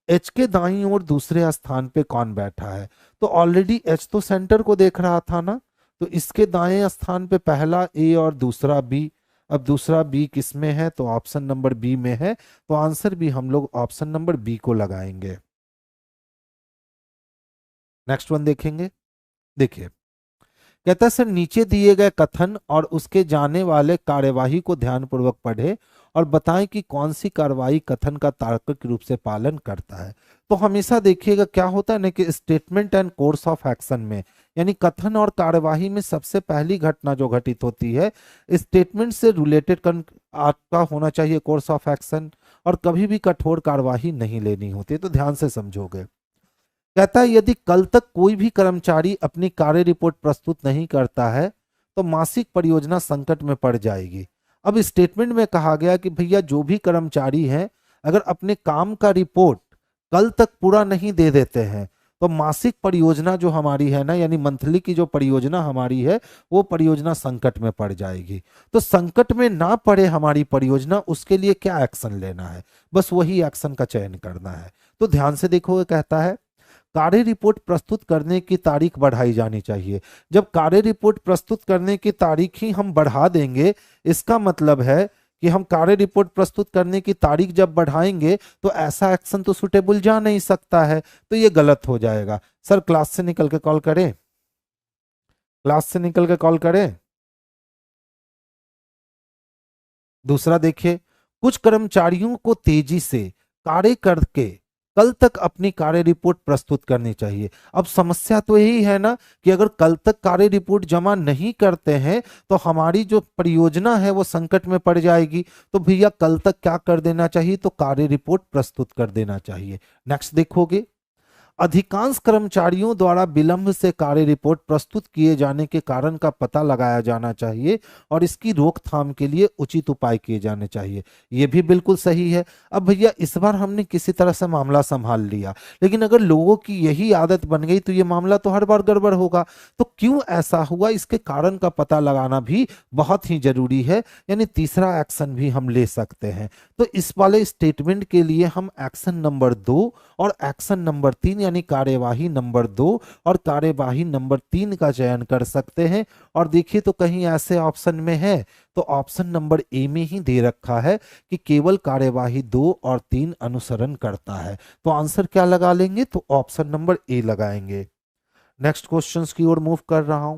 एच के दाईं ओर दूसरे स्थान पे कौन बैठा है, तो ऑलरेडी एच तो सेंटर को देख रहा था ना, तो इसके दाएं स्थान पे पहला ए और दूसरा बी। अब दूसरा बी किस में है, तो ऑप्शन नंबर बी में है, तो आंसर भी हम लोग ऑप्शन नंबर बी को लगाएंगे। नेक्स्ट वन देखेंगे। देखिए कहता है सर नीचे दिए गए कथन और उसके जाने वाले कार्यवाही को ध्यानपूर्वक पढ़े और बताएं कि कौन सी कार्रवाई कथन का तार्किक रूप से पालन करता है। तो हमेशा देखिएगा क्या होता है ना कि statement and course of action में, यानी कथन और कार्यवाही में सबसे पहली घटना जो घटित होती है स्टेटमेंट से रिलेटेड आपका होना चाहिए कोर्स ऑफ एक्शन, और कभी भी कठोर कार्यवाही नहीं लेनी होती। तो ध्यान से समझोगे। कहता है यदि कल तक कोई भी कर्मचारी अपनी कार्य रिपोर्ट प्रस्तुत नहीं करता है तो मासिक परियोजना संकट में पड़ जाएगी। अब स्टेटमेंट में कहा गया कि भैया जो भी कर्मचारी हैं अगर अपने काम का रिपोर्ट कल तक पूरा नहीं दे देते हैं तो मासिक परियोजना जो हमारी है ना, यानी मंथली की जो परियोजना हमारी है वो परियोजना संकट में पड़ जाएगी। तो संकट में ना पड़े हमारी परियोजना, उसके लिए क्या एक्शन लेना है, बस वही एक्शन का चयन करना है। तो ध्यान से देखोगे, कहता है कार्य रिपोर्ट प्रस्तुत करने की तारीख बढ़ाई जानी चाहिए। जब कार्य रिपोर्ट प्रस्तुत करने की तारीख ही हम बढ़ा देंगे, इसका मतलब है कि हम कार्य रिपोर्ट प्रस्तुत करने की तारीख जब बढ़ाएंगे तो ऐसा एक्शन तो सुटेबल जा नहीं सकता है, तो ये गलत हो जाएगा। सर क्लास से निकल के कॉल करें, क्लास से निकल के कॉल करें। दूसरा देखिए, कुछ कर्मचारियों को तेजी से कार्य करके कल तक अपनी कार्य रिपोर्ट प्रस्तुत करनी चाहिए। अब समस्या तो यही है ना कि अगर कल तक कार्य रिपोर्ट जमा नहीं करते हैं तो हमारी जो परियोजना है वो संकट में पड़ जाएगी। तो भैया कल तक क्या कर देना चाहिए, तो कार्य रिपोर्ट प्रस्तुत कर देना चाहिए। नेक्स्ट देखोगे, अधिकांश कर्मचारियों द्वारा विलंब से कार्य रिपोर्ट प्रस्तुत किए जाने के कारण का पता लगाया जाना चाहिए और इसकी रोकथाम के लिए उचित उपाय किए जाने चाहिए। यह भी बिल्कुल सही है। अब भैया इस बार हमने किसी तरह से मामला संभाल लिया, लेकिन अगर लोगों की यही आदत बन गई तो ये मामला तो हर बार गड़बड़ होगा। तो क्यों ऐसा हुआ, इसके कारण का पता लगाना भी बहुत ही जरूरी है, यानी तीसरा एक्शन भी हम ले सकते हैं। तो इस वाले स्टेटमेंट के लिए हम एक्शन नंबर 2 और एक्शन नंबर 3 यानी कार्यवाही नंबर 2 और कार्यवाही नंबर 3 का चयन कर सकते हैं। और देखिए तो कहीं ऐसे ऑप्शन में है तो ऑप्शन नंबर ए में ही दे रखा है कि केवल कार्यवाही 2 और 3 अनुसरण करता है। तो आंसर क्या लगा लेंगे, तो ऑप्शन नंबर ए लगाएंगे। नेक्स्ट क्वेश्चंस की ओर मूव कर रहा हूं।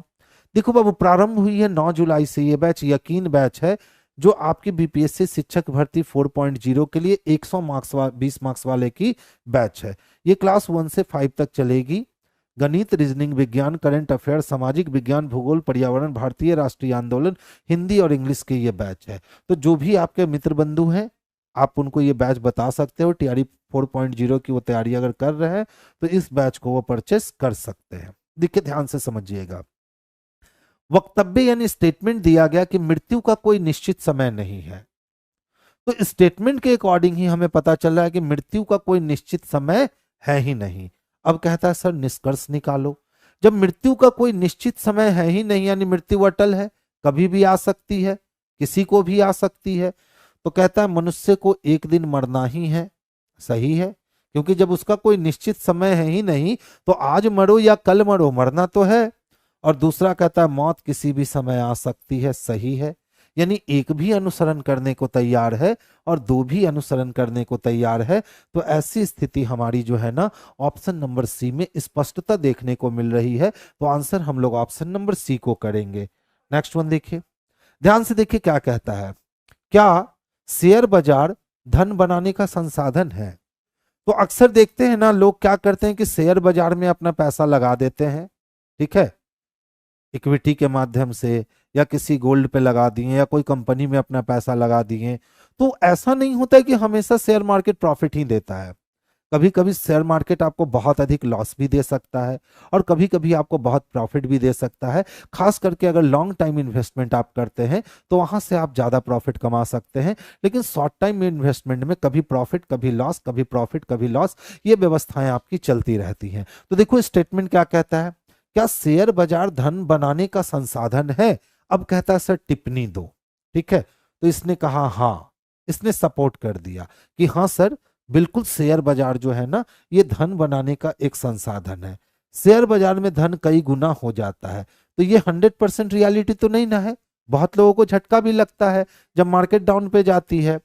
देखो बाबू, प्रारंभ हुई है 9 जुलाई से ये बैच, यकीन बैच है जो आपकी बीपीएससी शिक्षक भर्ती 4.0 के लिए 100 मार्क्स 20 मार्क्स वाले की बैच है। ये क्लास 1 से 5 तक चलेगी। गणित, रीजनिंग, विज्ञान, करंट अफेयर, सामाजिक विज्ञान, भूगोल, पर्यावरण, भारतीय राष्ट्रीय आंदोलन, हिंदी और इंग्लिश के ये बैच है। तो जो भी आपके मित्र बंधु हैं आप उनको ये बैच बता सकते हो, टीआरई 4.0 की वो तैयारी अगर कर रहे हैं तो इस बैच को वो परचेस कर सकते हैं। देखिए ध्यान से समझिएगा, वक्तव्य यानी स्टेटमेंट दिया गया कि मृत्यु का कोई निश्चित समय नहीं है। तो स्टेटमेंट के अकॉर्डिंग ही हमें पता चल रहा है कि मृत्यु का कोई निश्चित समय है ही नहीं। अब कहता है सर निष्कर्ष निकालो। जब मृत्यु का कोई निश्चित समय है ही नहीं यानी मृत्यु अटल है, कभी भी आ सकती है, किसी को भी आ सकती है, तो कहता है मनुष्य को एक दिन मरना ही है। सही है, क्योंकि जब उसका कोई निश्चित समय है ही नहीं तो आज मरो या कल मरो, मरना तो है। और दूसरा कहता है मौत किसी भी समय आ सकती है। सही है, यानी एक भी अनुसरण करने को तैयार है और दो भी अनुसरण करने को तैयार है। तो ऐसी स्थिति हमारी जो है ना ऑप्शन नंबर सी में स्पष्टता देखने को मिल रही है। तो आंसर हम लोग ऑप्शन नंबर सी को करेंगे। नेक्स्ट वन देखिए, ध्यान से देखिए क्या कहता है, क्या शेयर बाजार धन बनाने का संसाधन है? तो अक्सर देखते हैं ना लोग क्या करते हैं कि शेयर बाजार में अपना पैसा लगा देते हैं, ठीक है, इक्विटी के माध्यम से या किसी गोल्ड पे लगा दिए या कोई कंपनी में अपना पैसा लगा दिए। तो ऐसा नहीं होता है कि हमेशा शेयर मार्केट प्रॉफिट ही देता है। कभी कभी शेयर मार्केट आपको बहुत अधिक लॉस भी दे सकता है और कभी कभी आपको बहुत प्रॉफिट भी दे सकता है। खास करके अगर लॉन्ग टाइम इन्वेस्टमेंट आप करते हैं तो वहां से आप ज्यादा प्रॉफिट कमा सकते हैं। लेकिन शॉर्ट टाइम इन्वेस्टमेंट में कभी प्रॉफिट कभी लॉस, कभी प्रॉफिट कभी लॉस, ये व्यवस्थाएं आपकी चलती रहती हैं। तो देखो स्टेटमेंट क्या कहता है, क्या शेयर बाजार धन बनाने का संसाधन है? अब कहता है सर टिप्पणी दो, ठीक है। तो इसने कहा हाँ, इसने सपोर्ट कर दिया कि हाँ सर बिल्कुल शेयर बाजार जो है ना ये धन बनाने का एक संसाधन है। शेयर बाजार में धन कई गुना हो जाता है। तो ये 100% रियलिटी तो नहीं ना है, बहुत लोगों को झटका भी लगता है जब मार्केट डाउन पे जाती है।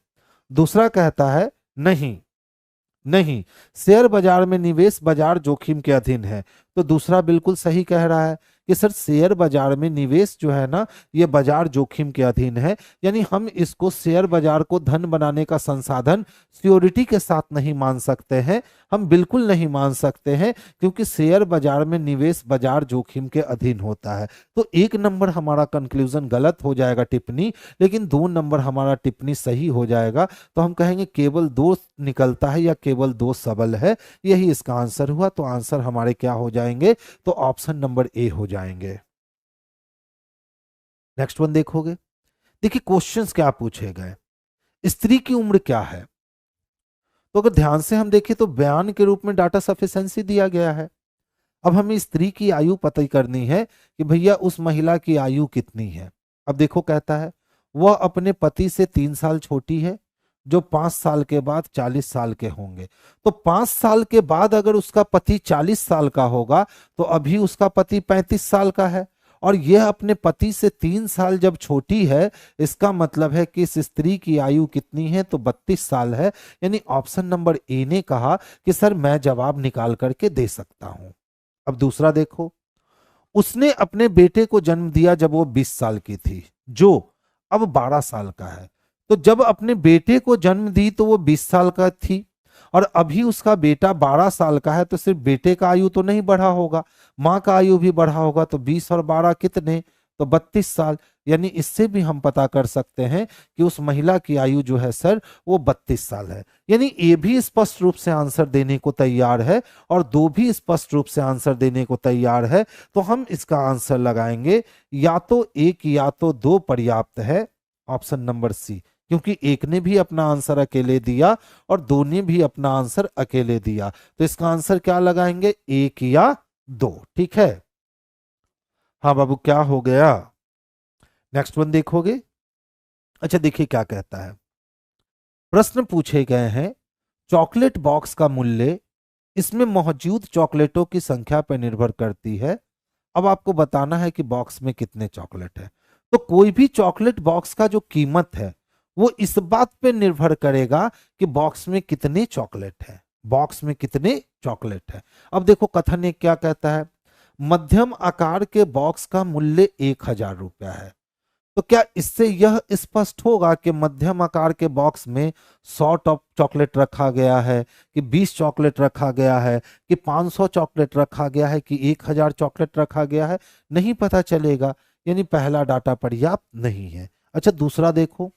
दूसरा कहता है नहीं नहीं, शेयर बाजार में निवेश बाजार जोखिम के अधीन है। तो दूसरा बिल्कुल सही कह रहा है कि सर शेयर बाजार में निवेश जो है ना ये बाजार जोखिम के अधीन है। यानी हम इसको शेयर बाजार को धन बनाने का संसाधन सियोरिटी के साथ नहीं मान सकते हैं, हम बिल्कुल नहीं मान सकते हैं, क्योंकि शेयर बाजार में निवेश बाजार जोखिम के अधीन होता है। तो 1 नंबर हमारा कंक्लूजन गलत हो जाएगा टिप्पणी, लेकिन 2 नंबर हमारा टिप्पणी सही हो जाएगा। तो हम कहेंगे केवल 2 निकलता है या केवल 2 सबल है, यही इसका आंसर हुआ। तो आंसर हमारे क्या हो जाएंगे, तो ऑप्शन नंबर ए हो जाएंगे। नेक्स्ट वन देखोगे, देखिए क्वेश्चंस क्या पूछे गए, स्त्री की उम्र क्या है? तो अगर ध्यान से हम देखें तो बयान के रूप में डाटा सफिशिएंसी दिया गया है। अब हमें स्त्री की आयु पता करनी है कि भैया उस महिला की आयु कितनी है। अब देखो कहता है वह अपने पति से 3 साल छोटी है, जो 5 साल के बाद 40 साल के होंगे। तो 5 साल के बाद अगर उसका पति 40 साल का होगा तो अभी उसका पति 35 साल का है, और यह अपने पति से 3 साल जब छोटी है, इसका मतलब है कि इस स्त्री की आयु कितनी है, तो 32 साल है। यानी ऑप्शन नंबर ए ने कहा कि सर मैं जवाब निकाल करके दे सकता हूं। अब दूसरा देखो, उसने अपने बेटे को जन्म दिया जब वो 20 साल की थी, जो अब 12 साल का है। तो जब अपने बेटे को जन्म दी तो वो 20 साल का थी, और अभी उसका बेटा 12 साल का है। तो सिर्फ बेटे का आयु तो नहीं बढ़ा होगा, माँ का आयु भी बढ़ा होगा। तो 20 और 12 कितने, तो 32 साल। यानी इससे भी हम पता कर सकते हैं कि उस महिला की आयु जो है सर वो 32 साल है। यानी ए भी स्पष्ट रूप से आंसर देने को तैयार है और दो भी स्पष्ट रूप से आंसर देने को तैयार है। तो हम इसका आंसर लगाएंगे या तो 1 या तो 2 पर्याप्त है, ऑप्शन नंबर सी, क्योंकि एक ने भी अपना आंसर अकेले दिया और 2 ने भी अपना आंसर अकेले दिया। तो इसका आंसर क्या लगाएंगे, 1 या 2। ठीक है, हाँ बाबू क्या हो गया, नेक्स्ट वन देखोगे। अच्छा देखिए क्या कहता है, प्रश्न पूछे गए हैं चॉकलेट बॉक्स का मूल्य इसमें मौजूद चॉकलेटों की संख्या पर निर्भर करती है। अब आपको बताना है कि बॉक्स में कितने चॉकलेट है। तो कोई भी चॉकलेट बॉक्स का जो कीमत है वो इस बात पे निर्भर करेगा कि बॉक्स में कितने चॉकलेट है, बॉक्स में कितने चॉकलेट है। अब देखो कथन एक क्या कहता है, मध्यम आकार के बॉक्स का मूल्य 1000 रुपया है। तो क्या इससे यह स्पष्ट होगा कि मध्यम आकार के बॉक्स में 100 टॉप चॉकलेट रखा गया है, कि 20 चॉकलेट रखा गया है, कि 500 चॉकलेट रखा गया है, कि 1000 चॉकलेट रखा गया है? नहीं पता चलेगा, यानी पहला डाटा पर्याप्त नहीं है। अच्छा दूसरा देखो,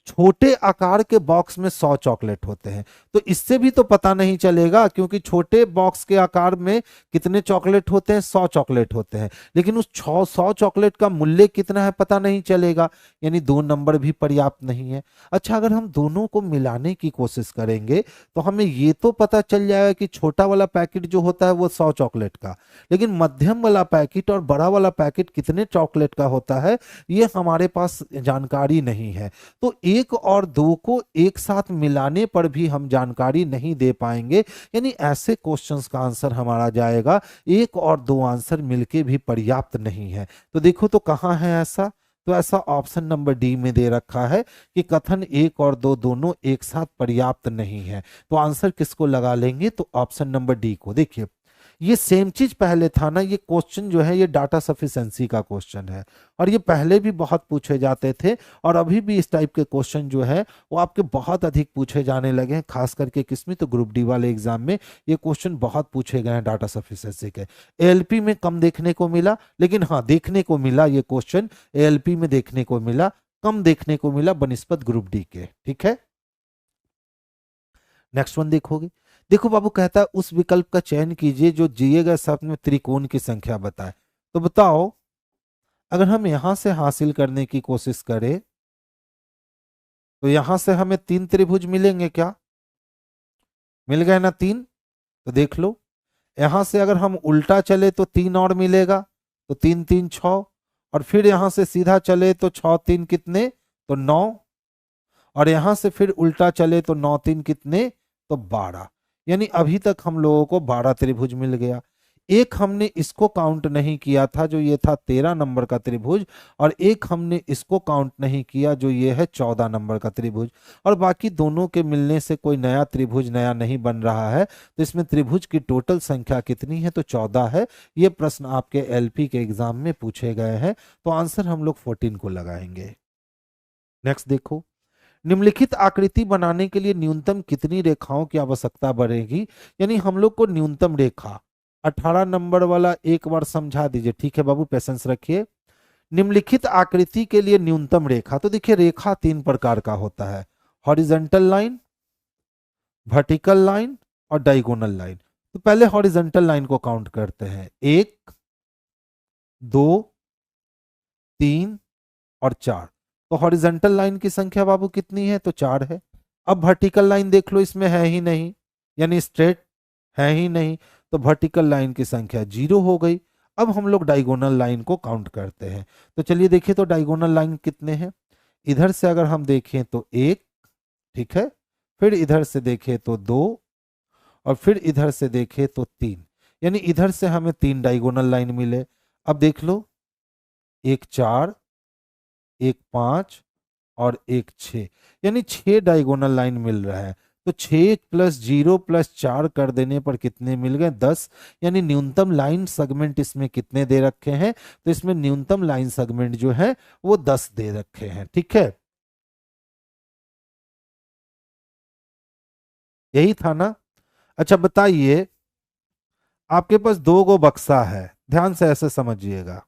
छोटे आकार के बॉक्स में 100 चॉकलेट होते हैं। तो इससे भी तो पता नहीं चलेगा, क्योंकि छोटे बॉक्स के आकार में कितने चॉकलेट होते हैं, 100 चॉकलेट होते हैं, लेकिन उस 100 चॉकलेट का मूल्य कितना है पता नहीं चलेगा, यानी 2 नंबर भी पर्याप्त नहीं है। अच्छा, अगर हम दोनों को मिलाने की कोशिश करेंगे तो हमें ये तो पता चल जाएगा कि छोटा वाला पैकेट जो होता है वो 100 चॉकलेट का, लेकिन मध्यम वाला पैकेट और बड़ा वाला पैकेट कितने चॉकलेट का होता है ये हमारे पास जानकारी नहीं है। तो 1 और 2 को एक साथ मिलाने पर भी हम जानकारी नहीं दे पाएंगे, यानी ऐसे क्वेश्चंस का आंसर हमारा जाएगा 1 और 2 आंसर मिलके भी पर्याप्त नहीं है। तो देखो तो कहाँ है ऐसा, तो ऐसा ऑप्शन नंबर डी में दे रखा है कि कथन 1 और 2 दोनों एक साथ पर्याप्त नहीं है। तो आंसर किसको लगा लेंगे, तो ऑप्शन नंबर डी को। देखिए ये सेम चीज पहले था ना, ये क्वेश्चन जो है ये डाटा सफिशिएंसी का क्वेश्चन है, और ये पहले भी बहुत पूछे जाते थे, और अभी भी इस टाइप के क्वेश्चन जो है वो आपके बहुत अधिक पूछे जाने लगे हैं, खास करके किसमें, तो ग्रुप डी वाले एग्जाम में ये क्वेश्चन बहुत पूछे गए हैं डाटा सफिशिएंसी के। एएलपी में कम देखने को मिला, लेकिन हाँ देखने को मिला ये क्वेश्चन, एएलपी में देखने को मिला, कम देखने को मिला बनिस्पत ग्रुप डी के। ठीक है, नेक्स्ट वन देखोगे। देखो बाबू कहता है उस विकल्प का चयन कीजिए जो दिए गए शब्द में त्रिकोण की संख्या बताए। तो बताओ, अगर हम यहां से हासिल करने की कोशिश करें तो यहां से हमें 3 त्रिभुज मिलेंगे क्या, मिल गए ना 3। तो देख लो, यहां से अगर हम उल्टा चले तो 3 और मिलेगा, तो 3 3 6, और फिर यहां से सीधा चले तो 6 3 कितने, तो 9, और यहां से फिर उल्टा चले तो 9 3 कितने, तो 12। यानी अभी तक हम लोगों को 12 त्रिभुज मिल गया। एक हमने इसको काउंट नहीं किया था जो ये था 13 नंबर का त्रिभुज, और एक हमने इसको काउंट नहीं किया जो ये है 14 नंबर का त्रिभुज, और बाकी दोनों के मिलने से कोई नया त्रिभुज नया नहीं बन रहा है। तो इसमें त्रिभुज की टोटल संख्या कितनी है, तो 14 है। ये प्रश्न आपके एलपी के एग्जाम में पूछे गए हैं, तो आंसर हम लोग 14 को लगाएंगे। नेक्स्ट देखो, निम्नलिखित आकृति बनाने के लिए न्यूनतम कितनी रेखाओं की आवश्यकता पड़ेगी, यानी हम लोग को न्यूनतम रेखा 18 नंबर वाला एक बार समझा दीजिए। ठीक है बाबू, पेशेंस रखिए। निम्नलिखित आकृति के लिए न्यूनतम रेखा, तो देखिए रेखा 3 प्रकार का होता है, हॉरिजॉन्टल लाइन, वर्टिकल लाइन और डायगोनल लाइन। तो पहले हॉरिजॉन्टल लाइन को काउंट करते हैं, 1 2 3 और 4। तो हॉरिजॉन्टल लाइन की संख्या बाबू कितनी है, तो 4 है। अब वर्टिकल लाइन देख लो, इसमें है ही नहीं, यानी स्ट्रेट है ही नहीं, तो वर्टिकल लाइन की संख्या 0 हो गई। अब हम लोग डायगोनल लाइन को काउंट करते हैं। तो चलिए देखिए, तो डायगोनल लाइन कितने हैं, इधर से अगर हम देखें तो 1, ठीक है, फिर इधर से देखें तो 2, और फिर इधर से देखें तो 3, यानी इधर से हमें 3 डायगोनल लाइन मिले। अब देख लो, एक 4, एक 5 और एक 6, यानी 6 डायगोनल लाइन मिल रहा है। तो 6 + 0 + 4 कर देने पर कितने मिल गए, 10। यानी न्यूनतम लाइन सेगमेंट इसमें कितने दे रखे हैं, तो इसमें न्यूनतम लाइन सेगमेंट जो है वो 10 दे रखे हैं। ठीक है, यही था ना। अच्छा बताइए, आपके पास 2 गो बक्सा है, ध्यान से ऐसे समझिएगा,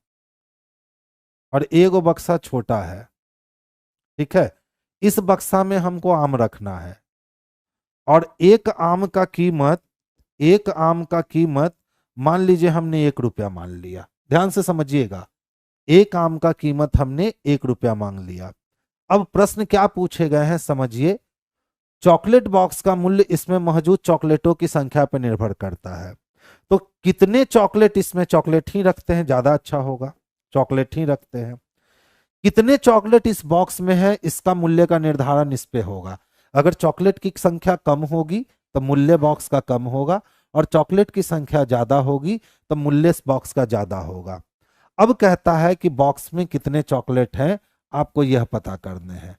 और 1 गो बक्सा छोटा है। ठीक है, इस बक्सा में हमको आम रखना है, और एक आम का कीमत मान लीजिए हमने 1 रुपया मान लिया। ध्यान से समझिएगा, एक आम का कीमत हमने 1 रुपया मांग लिया। अब प्रश्न क्या पूछे गए हैं समझिए, चॉकलेट बॉक्स का मूल्य इसमें मौजूद चॉकलेटों की संख्या पर निर्भर करता है। तो कितने चॉकलेट, इसमें चॉकलेट ही रखते हैं, ज्यादा अच्छा होगा, चॉकलेट ही रखते हैं। कितने चॉकलेट इस बॉक्स में है, इसका मूल्य का निर्धारण इस पे होगा। अगर चॉकलेट की संख्या कम होगी तो मूल्य बॉक्स का कम होगा, और चॉकलेट की संख्या ज्यादा होगी तो मूल्य बॉक्स का ज्यादा होगा। अब कहता है कि बॉक्स में कितने चॉकलेट हैं, आपको यह पता करने हैं।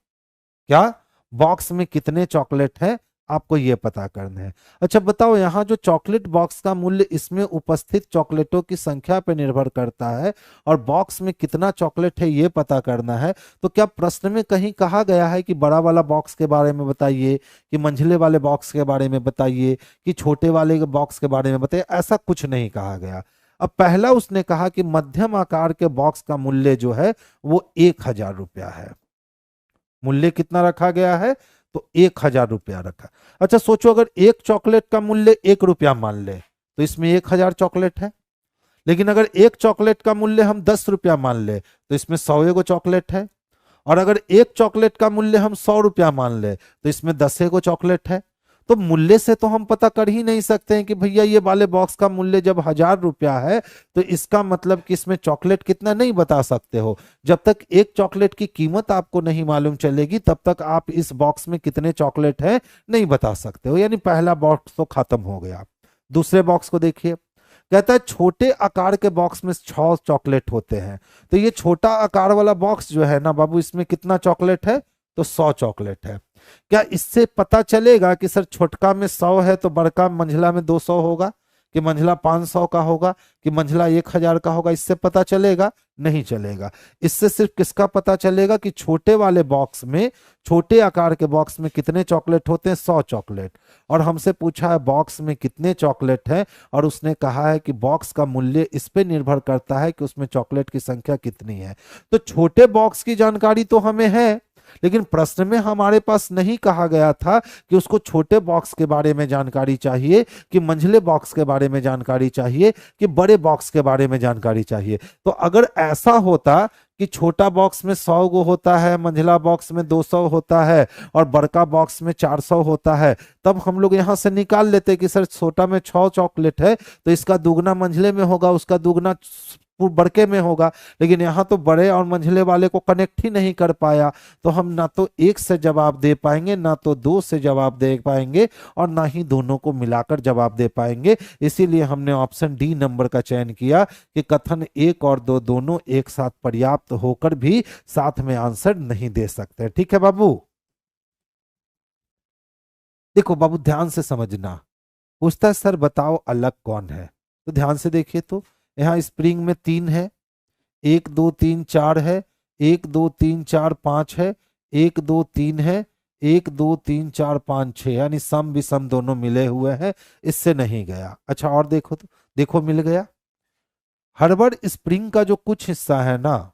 क्या, बॉक्स में कितने चॉकलेट हैं, आपको यह पता करना है। अच्छा बताओ, यहाँ जो चॉकलेट बॉक्स का मूल्य इसमें उपस्थित चॉकलेटों की संख्या पर निर्भर करता है, और बॉक्स में कितना चॉकलेट है यह पता करना है। तो क्या प्रश्न में कहीं कहा गया है कि बड़ा वाला बॉक्स के बारे में बताइए, कि मंझले वाले बॉक्स के बारे में बताइए, कि छोटे वाले बॉक्स के बारे में बताइए? ऐसा कुछ नहीं कहा गया। अब पहला उसने कहा कि मध्यम आकार के बॉक्स का मूल्य जो है वो 1000 रुपया है। मूल्य कितना रखा गया है? तो 1,000 रुपया रखा। अच्छा सोचो, अगर एक चॉकलेट का मूल्य 1 रुपया मान ले तो इसमें 1,000 चॉकलेट है। लेकिन अगर एक चॉकलेट का मूल्य हम 10 रुपया मान ले तो इसमें 100 चॉकलेट है। और अगर एक चॉकलेट का मूल्य हम 100 रुपया मान ले तो इसमें 10 चॉकलेट है। तो मूल्य से तो हम पता कर ही नहीं सकते हैं कि भैया ये वाले बॉक्स का मूल्य जब 1,000 रुपया है तो इसका मतलब कि इसमें चॉकलेट कितना, नहीं बता सकते हो। जब तक एक चॉकलेट की कीमत आपको नहीं मालूम चलेगी तब तक आप इस बॉक्स में कितने चॉकलेट है नहीं बता सकते हो। यानी पहला बॉक्स तो खत्म हो गया। दूसरे बॉक्स को देखिए, कहता है छोटे आकार के बॉक्स में 6 चॉकलेट होते हैं। तो ये छोटा आकार वाला बॉक्स जो है ना बाबू, इसमें कितना चॉकलेट है? तो 100 चॉकलेट है। क्या इससे पता चलेगा कि सर छोटका में 100 है तो बड़का मंझला में 200 होगा, कि मंझला 500 का होगा, कि मंझला 1,000 का होगा? इससे पता चलेगा? नहीं चलेगा। इससे सिर्फ किसका पता चलेगा कि छोटे वाले बॉक्स में, छोटे आकार के बॉक्स में कितने चॉकलेट होते हैं? 100 चॉकलेट। और हमसे पूछा है बॉक्स में कितने चॉकलेट हैं, और उसने कहा है कि बॉक्स का मूल्य इस पे निर्भर करता है कि उसमें चॉकलेट की संख्या कितनी है। तो छोटे बॉक्स की जानकारी तो हमें है, लेकिन प्रश्न में हमारे पास नहीं कहा गया था कि उसको छोटे बॉक्स के बारे में जानकारी चाहिए, कि मंझले बॉक्स के बारे में जानकारी चाहिए, कि बड़े बॉक्स के बारे में जानकारी चाहिए। तो अगर ऐसा होता कि छोटा बॉक्स में 100 गो होता है, मंझला बॉक्स में 200 होता है और बड़का बॉक्स में 400 होता है, तब हम लोग यहां से निकाल लेते कि सर छोटा में 6 चॉकलेट है तो इसका दुगना मंझले में होगा, उसका दुगना बड़के में होगा। लेकिन यहाँ तो बड़े और मंझले वाले को कनेक्ट ही नहीं कर पाया, तो हम ना तो एक से जवाब दे पाएंगे, ना तो दो से जवाब दे पाएंगे, और ना ही दोनों को मिलाकर जवाब दे पाएंगे। इसीलिए हमने ऑप्शन डी नंबर का चयन किया कि कथन 1 और 2 दोनों एक साथ पर्याप्त होकर भी साथ में आंसर नहीं दे सकते। ठीक है बाबू? देखो बाबू ध्यान से समझना, पूछता है सर बताओ अलग कौन है। तो ध्यान से देखिए, तो यहाँ स्प्रिंग में 3 है, 1 2 3 4 है, 1 2 3 4 5 है, 1 2 3 है, 1 2 3 4 5 6, यानी सम विषम दोनों मिले हुए हैं, इससे नहीं गया। अच्छा और देखो, तो देखो मिल गया। हर्बर्ड स्प्रिंग का जो कुछ हिस्सा है ना,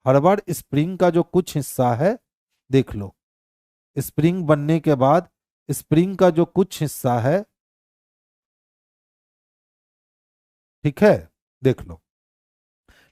हर्बर्ड स्प्रिंग का जो कुछ हिस्सा है, देख लो, स्प्रिंग बनने के बाद स्प्रिंग का जो कुछ हिस्सा है, ठीक है, देख लो।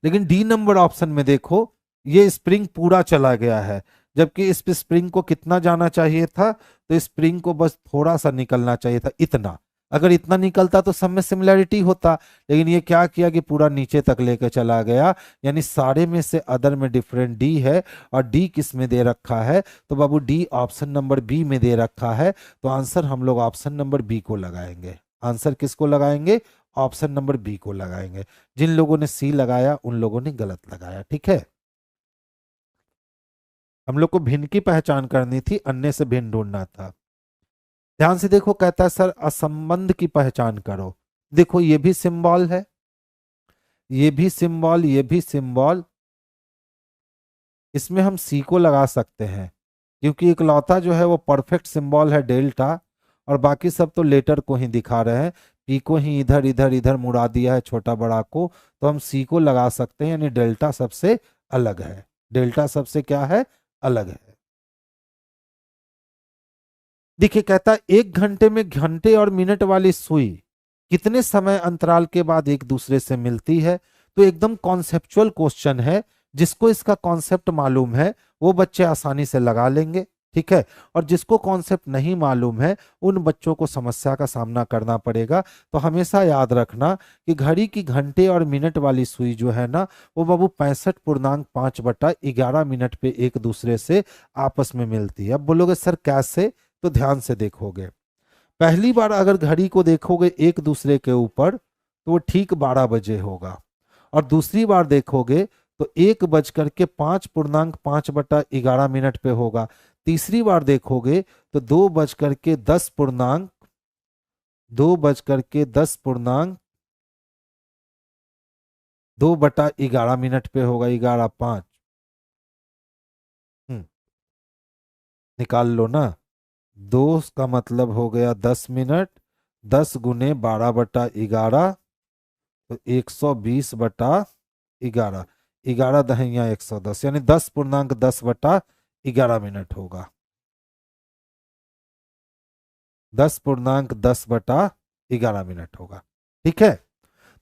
लेकिन डी नंबर ऑप्शन में देखो, ये स्प्रिंग पूरा चला गया है, जबकि इस पे स्प्रिंग को कितना जाना चाहिए था? तो स्प्रिंग को बस थोड़ा सा निकलना चाहिए था, इतना। अगर इतना निकलता तो सब में सिमिलैरिटी होता, लेकिन ये क्या किया कि पूरा नीचे तक लेके चला गया। यानी सारे में से अदर में डिफरेंट डी है, और डी किस में दे रखा है? तो बाबू डी ऑप्शन नंबर बी में दे रखा है। तो आंसर हम लोग ऑप्शन नंबर बी को लगाएंगे। आंसर किसको लगाएंगे? ऑप्शन नंबर बी को लगाएंगे। जिन लोगों ने सी लगाया उन लोगों ने गलत लगाया। ठीक है, हम लोग को भिन्न की पहचान करनी थी, अन्य से भिन्न ढूंढना था। ध्यान से देखो, कहता है सर असंबंध की पहचान करो। देखो ये भी सिंबल है, ये भी सिंबल, ये भी सिंबल। इसमें हम सी को लगा सकते हैं, क्योंकि इकलौता जो है वो परफेक्ट सिंबल है डेल्टा, और बाकी सब तो लेटर को ही दिखा रहे हैं। पी को ही इधर इधर इधर मुड़ा दिया है छोटा बड़ा को, तो हम सी को लगा सकते हैं। यानी डेल्टा सबसे अलग है, डेल्टा सबसे क्या है? अलग है। देखिए कहता है 1 घंटे में घंटे और मिनट वाली सुई कितने समय अंतराल के बाद एक दूसरे से मिलती है? तो एकदम कॉन्सेप्चुअल क्वेश्चन है, जिसको इसका कॉन्सेप्ट मालूम है वो बच्चे आसानी से लगा लेंगे। ठीक है, और जिसको कॉन्सेप्ट नहीं मालूम है उन बच्चों को समस्या का सामना करना पड़ेगा। तो हमेशा याद रखना कि घड़ी की घंटे और मिनट वाली सुई जो है ना, वो बाबू 65.5/11 मिनट पे एक दूसरे से आपस में मिलती है। अब बोलोगे सर कैसे? तो ध्यान से देखोगे, पहली बार अगर घड़ी को देखोगे एक दूसरे के ऊपर तो वो ठीक 12 बजे होगा, और दूसरी बार देखोगे तो 1 बज करके 5.5/11 पे होगा। तीसरी बार देखोगे तो 2 बज करके 10 पूर्णांक 2 बटा 11 मिनट पे होगा, 11 5। निकाल लो ना, 2 का मतलब हो गया 10 मिनट, 10 × 12/11, तो 120/11, 11 दहिया 110, यानी 10 पूर्णांक 10/11। 11 मिनट होगा। 10.10/11 मिनट होगा। ठीक है,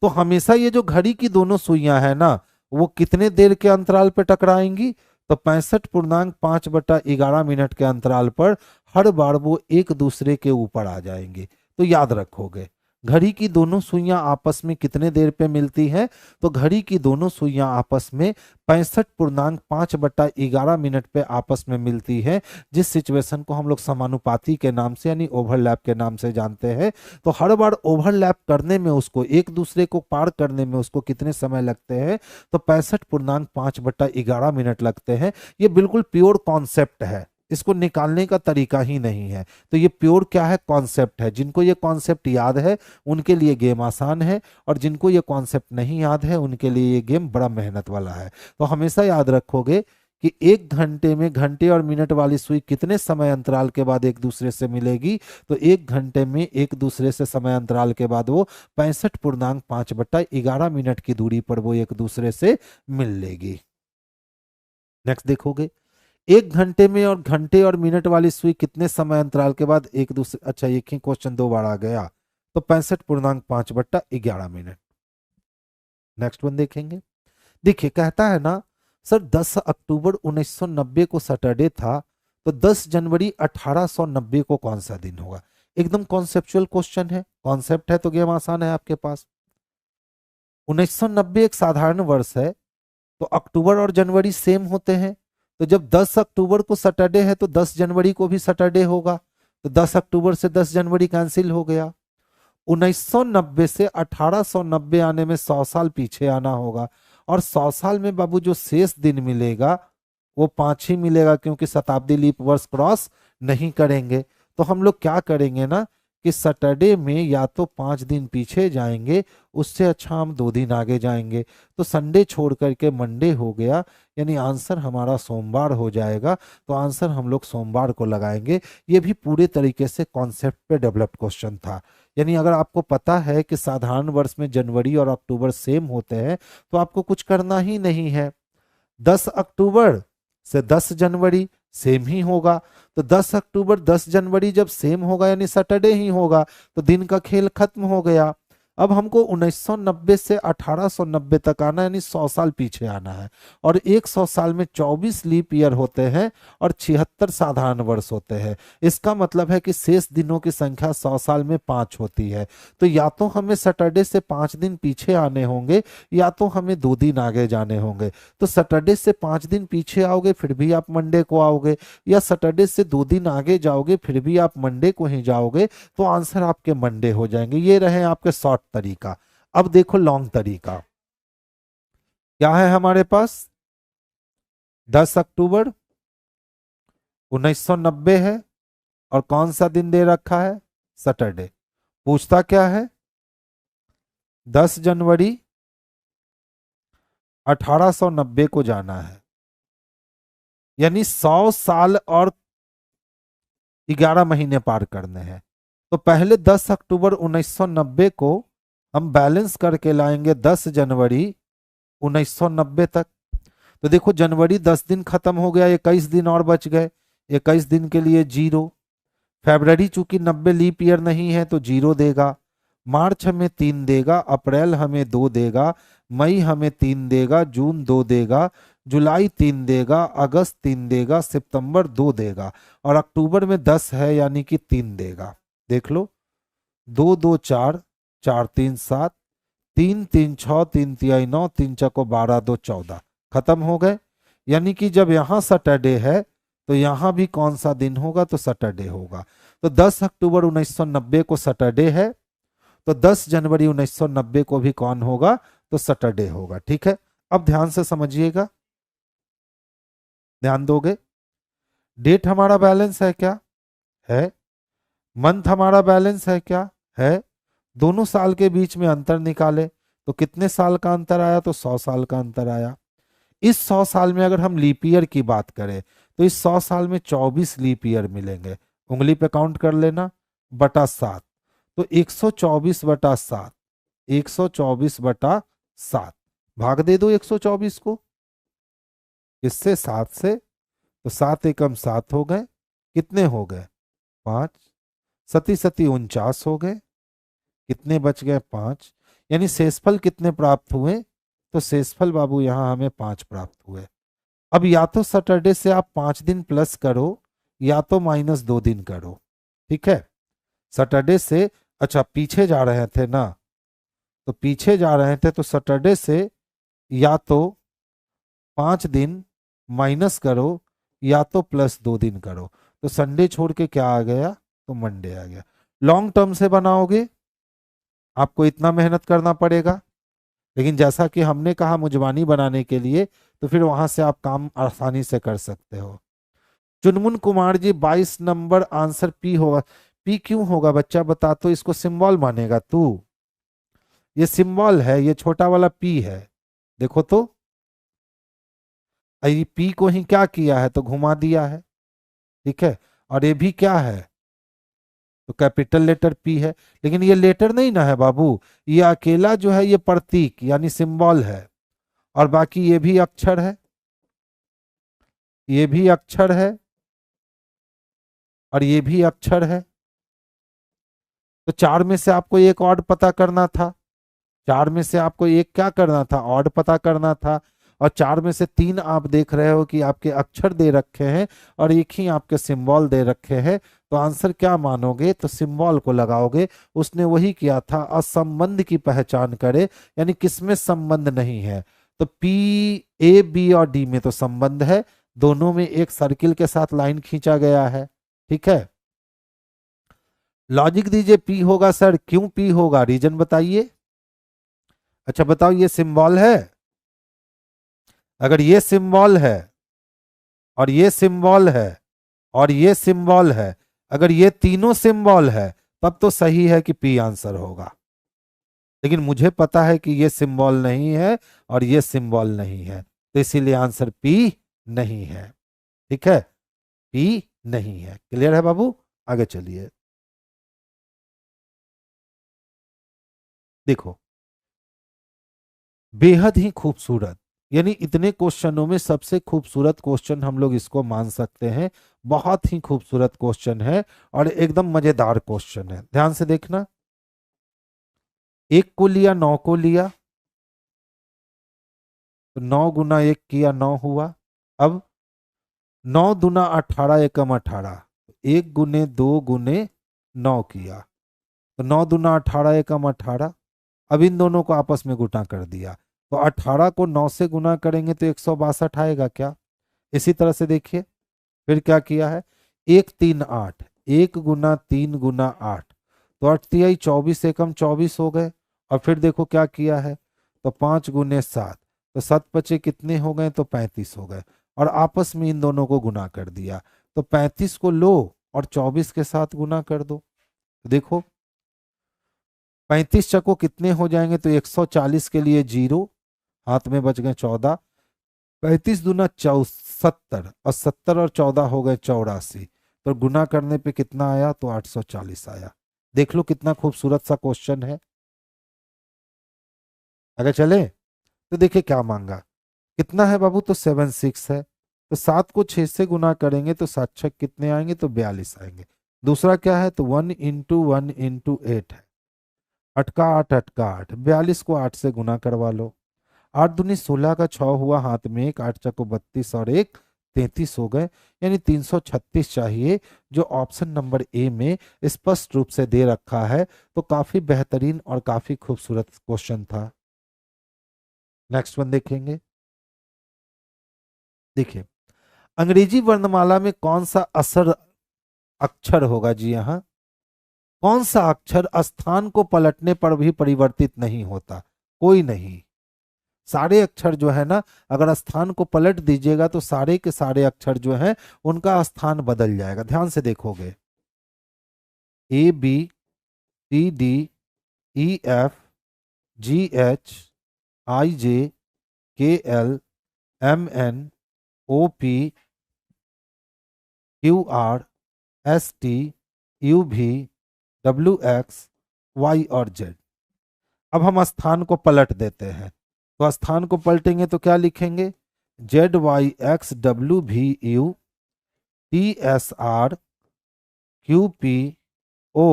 तो हमेशा ये जो घड़ी की दोनों सुइयां है ना, वो कितने देर के अंतराल पे टकराएंगी? तो 65.5/11 मिनट के अंतराल पर हर बार वो एक दूसरे के ऊपर आ जाएंगे। तो याद रखोगे घड़ी की दोनों सुइयां आपस में कितने देर पे मिलती हैं? तो घड़ी की दोनों सुइयां आपस में 65.5/11 मिनट पे आपस में मिलती है, जिस सिचुएशन को हम लोग समानुपाती के नाम से यानी ओवरलैप के नाम से जानते हैं। तो हर बार ओवरलैप करने में उसको, एक दूसरे को पार करने में उसको कितने समय लगते हैं? तो 65.5/11 मिनट लगते हैं। ये बिल्कुल प्योर कॉन्सेप्ट है, इसको निकालने का तरीका ही नहीं है। तो ये प्योर क्या है? कॉन्सेप्ट है। जिनको ये कॉन्सेप्ट याद है उनके लिए गेम आसान है, और जिनको ये कॉन्सेप्ट नहीं याद है उनके लिए ये गेम बड़ा मेहनत वाला है। तो हमेशा याद रखोगे कि एक घंटे में घंटे और मिनट वाली सुई कितने समय अंतराल के बाद एक दूसरे से मिलेगी? तो एक घंटे में एक दूसरे से समय अंतराल के बाद वो 65.5/11 मिनट की दूरी पर वो एक दूसरे से मिल लेगी। नेक्स्ट देखोगे, एक घंटे में और घंटे और मिनट वाली सुई कितने समय अंतराल के बाद एक दूसरे, अच्छा एक ही क्वेश्चन दो बार आ गया, तो 65.5/11 मिनट। नेक्स्ट वन देखेंगे। देखिए कहता है ना सर 10 अक्टूबर 1990 को सैटरडे था, तो 10 जनवरी 1890 को कौन सा दिन होगा? एकदम कॉन्सेप्चुअल क्वेश्चन है, कॉन्सेप्ट है तो गेम आसान है आपके पास। 1990 एक साधारण वर्ष है, तो अक्टूबर और जनवरी सेम होते हैं। तो जब 10 अक्टूबर को सैटरडे है तो 10 जनवरी को भी सैटरडे होगा। तो 10 अक्टूबर से 10 जनवरी कैंसिल हो गया। 1990 से 1890 आने में 100 साल पीछे आना होगा, और 100 साल में बाबू जो शेष दिन मिलेगा वो 5 ही मिलेगा, क्योंकि शताब्दी लीप वर्ष क्रॉस नहीं करेंगे। तो हम लोग क्या करेंगे ना कि सैटरडे में या तो 5 दिन पीछे जाएंगे, उससे अच्छा हम 2 दिन आगे जाएंगे। तो संडे छोड़ करके मंडे हो गया, यानी आंसर हमारा सोमवार हो जाएगा। तो आंसर हम लोग सोमवार को लगाएंगे। ये भी पूरे तरीके से कॉन्सेप्ट पे डेवलप्ड क्वेश्चन था। यानी अगर आपको पता है कि साधारण वर्ष में जनवरी और अक्टूबर सेम होते हैं तो आपको कुछ करना ही नहीं है। 10 अक्टूबर से 10 जनवरी सेम ही होगा, तो 10 अक्टूबर 10 जनवरी जब सेम होगा यानी सैटरडे ही होगा, तो दिन का खेल खत्म हो गया। अब हमको 1990 से 1890 तक आना, यानी 100 साल पीछे आना है। और 100 साल में 24 लीप ईयर होते हैं और 76 साधारण वर्ष होते हैं। इसका मतलब है कि शेष दिनों की संख्या 100 साल में 5 होती है। तो या तो हमें सैटरडे से 5 दिन पीछे आने होंगे, या तो हमें 2 दिन आगे जाने होंगे। तो सैटरडे से 5 दिन पीछे आओगे फिर भी आप मंडे को आओगे, या सैटरडे से 2 दिन आगे जाओगे फिर भी आप मंडे को ही जाओगे। तो आंसर आपके मंडे हो जाएंगे। ये रहे आपके शॉर्ट तरीका। अब देखो लॉन्ग तरीका क्या है हमारे पास। 10 अक्टूबर 1990 है, और कौन सा दिन दे रखा है? सैटरडे। पूछता क्या है? 10 जनवरी 1890 को जाना है, यानी 100 साल और 11 महीने पार करने हैं। तो पहले 10 अक्टूबर 1990 को हम बैलेंस करके लाएंगे 10 जनवरी 1990 तक। तो देखो जनवरी 10 दिन खत्म हो गया, 21 दिन और बच गए। 21 दिन के लिए 0। फरवरी चूंकि 90 लीप ईयर नहीं है तो 0 देगा। मार्च हमें 3 देगा, अप्रैल हमें 2 देगा, मई हमें 3 देगा, जून 2 देगा, जुलाई 3 देगा, अगस्त 3 देगा, सितंबर 2 देगा, और अक्टूबर में 10 है यानी कि 3 देगा। देख लो, 2 2 4, 4 3 7, 3 3 6, 3 तिहाई 9, 3 चौको 12, 2 14, खत्म हो गए। यानी कि जब यहाँ सैटरडे है तो यहाँ भी कौन सा दिन होगा? तो सैटरडे होगा। तो 10 अक्टूबर 1990 को सैटरडे है, तो 10 जनवरी 1990 को भी कौन होगा? तो सैटरडे होगा। ठीक है, अब ध्यान से समझिएगा, ध्यान दोगे। डेट हमारा बैलेंस है क्या? है। मंथ हमारा बैलेंस है क्या? है। दोनों साल के बीच में अंतर निकाले तो कितने साल का अंतर आया? तो 100 साल का अंतर आया। इस 100 साल में अगर हम लीप ईयर की बात करें तो इस 100 साल में 24 लीप ईयर मिलेंगे। उंगली पे काउंट कर लेना, बटा 7। तो 124/7, 124/7 भाग दे दो 124 को, इससे 7 से। तो 7 एकम 7 हो गए, कितने हो गए 5, सती सती 49 हो गए, कितने बच गए 5, यानी शेषफल कितने प्राप्त हुए, तो शेषफल बाबू यहां हमें 5 प्राप्त हुए। अब या तो सैटरडे से आप 5 दिन प्लस करो या तो -2 दिन करो, ठीक है। सैटरडे से, अच्छा पीछे जा रहे थे ना, तो पीछे जा रहे थे तो सैटरडे से या तो 5 दिन माइनस करो या तो +2 दिन करो, तो संडे छोड़ के क्या आ गया, तो मंडे आ गया। लॉन्ग टर्म से बनाओगे आपको इतना मेहनत करना पड़ेगा, लेकिन जैसा कि हमने कहा मुजबानी बनाने के लिए, तो फिर वहां से आप काम आसानी से कर सकते हो। चुनमुन Kumar ji 22 number answer P होगा। पी क्यों होगा बच्चा बता, तो इसको सिंबल मानेगा तू, ये सिंबल है, ये छोटा वाला पी है, देखो तो ये पी को ही क्या किया है, तो घुमा दिया है, ठीक है। और ये भी क्या है, तो कैपिटल लेटर पी है, लेकिन ये लेटर नहीं ना है बाबू, ये अकेला जो है ये प्रतीक यानी सिंबल है, और बाकी ये भी अक्षर है, ये भी अक्षर है, और ये भी अक्षर है। तो 4 में से आपको एक और पता करना था, 4 में से आपको एक क्या करना था, ऑड पता करना था। और 4 में से 3 आप देख रहे हो कि आपके अक्षर दे रखे हैं और एक ही आपके सिंबल दे रखे हैं, तो आंसर क्या मानोगे, तो सिंबल को लगाओगे। उसने वही किया था, असंबंध की पहचान करे, यानी किसमें संबंध नहीं है, तो पी, ए बी और डी में तो संबंध है, दोनों में एक सर्किल के साथ लाइन खींचा गया है, ठीक है। लॉजिक दीजिए, पी होगा सर, क्यों पी होगा, रीजन बताइए। अच्छा बताओ, ये सिंबल है, अगर ये सिंबल है और ये सिंबल है और ये सिंबल है, अगर ये तीनों सिंबल है तब तो सही है कि पी आंसर होगा, लेकिन मुझे पता है कि ये सिंबल नहीं है और ये सिंबल नहीं है, तो इसीलिए आंसर पी नहीं है, ठीक है, पी नहीं है। क्लियर है बाबू, आगे चलिए। देखो, बेहद ही खूबसूरत, यानी इतने क्वेश्चनों में सबसे खूबसूरत क्वेश्चन हम लोग इसको मान सकते हैं, बहुत ही खूबसूरत क्वेश्चन है और एकदम मजेदार क्वेश्चन है, ध्यान से देखना। 1 को लिया, 9 को लिया, तो 9 गुना 1 किया 9 हुआ। अब 9 दूना 18 एकम 18, 1 गुने 2 गुने 9 किया, तो 9 दूना 18 एकम 18। अब इन दोनों को आपस में गुणा कर दिया, तो 18 को 9 से गुना करेंगे तो 162 आएगा क्या। इसी तरह से देखिए, फिर क्या किया है, 1 3 8, 1 गुना 3 गुना 8, तो 8 तिहाई 24 एकम 24 हो गए। और फिर देखो क्या किया है, तो 5 गुने 7, तो 7 बचे कितने हो गए, तो 35 हो गए, और आपस में इन दोनों को गुना कर दिया, तो 35 को लो और 24 के साथ गुना कर दो, तो देखो 35 चको कितने हो जाएंगे, तो 140 के लिए 0, हाथ में बच गए 14, 35 दूना 70, और 70 और 14 हो गए 84, तो गुना करने पे कितना आया, तो 840 आया। देख लो कितना खूबसूरत सा क्वेश्चन है। अगर चले तो देखिए क्या मांगा, कितना है बाबू, तो 76 है, तो 7 को 6 से गुना करेंगे तो 7 छक कितने आएंगे, तो 42 आएंगे। दूसरा क्या है, तो 1 × 1 × 8 है, अटका 8 अटका 8, 42 को 8 से गुना करवा लो, 8 दूनी 16 का 6 हुआ, हाथ में एक, 8 चको 32 और एक 33 हो गए, यानी 336 चाहिए, जो ऑप्शन नंबर ए में स्पष्ट रूप से दे रखा है। तो काफी बेहतरीन और काफी खूबसूरत क्वेश्चन था। नेक्स्ट वन देखेंगे। देखिए, अंग्रेजी वर्णमाला में कौन सा असर अक्षर होगा जी, यहाँ कौन सा अक्षर स्थान को पलटने पर भी परिवर्तित नहीं होता, कोई नहीं। सारे अक्षर जो है ना, अगर स्थान को पलट दीजिएगा तो सारे के सारे अक्षर जो हैं उनका स्थान बदल जाएगा, ध्यान से देखोगे। A B C D E F G H I J K L M N O P Q R S T U V W X Y और जेड। अब हम स्थान को पलट देते हैं, तो स्थान को पलटेंगे तो क्या लिखेंगे, जेड वाई एक्स डब्ल्यू भी you TSR QPO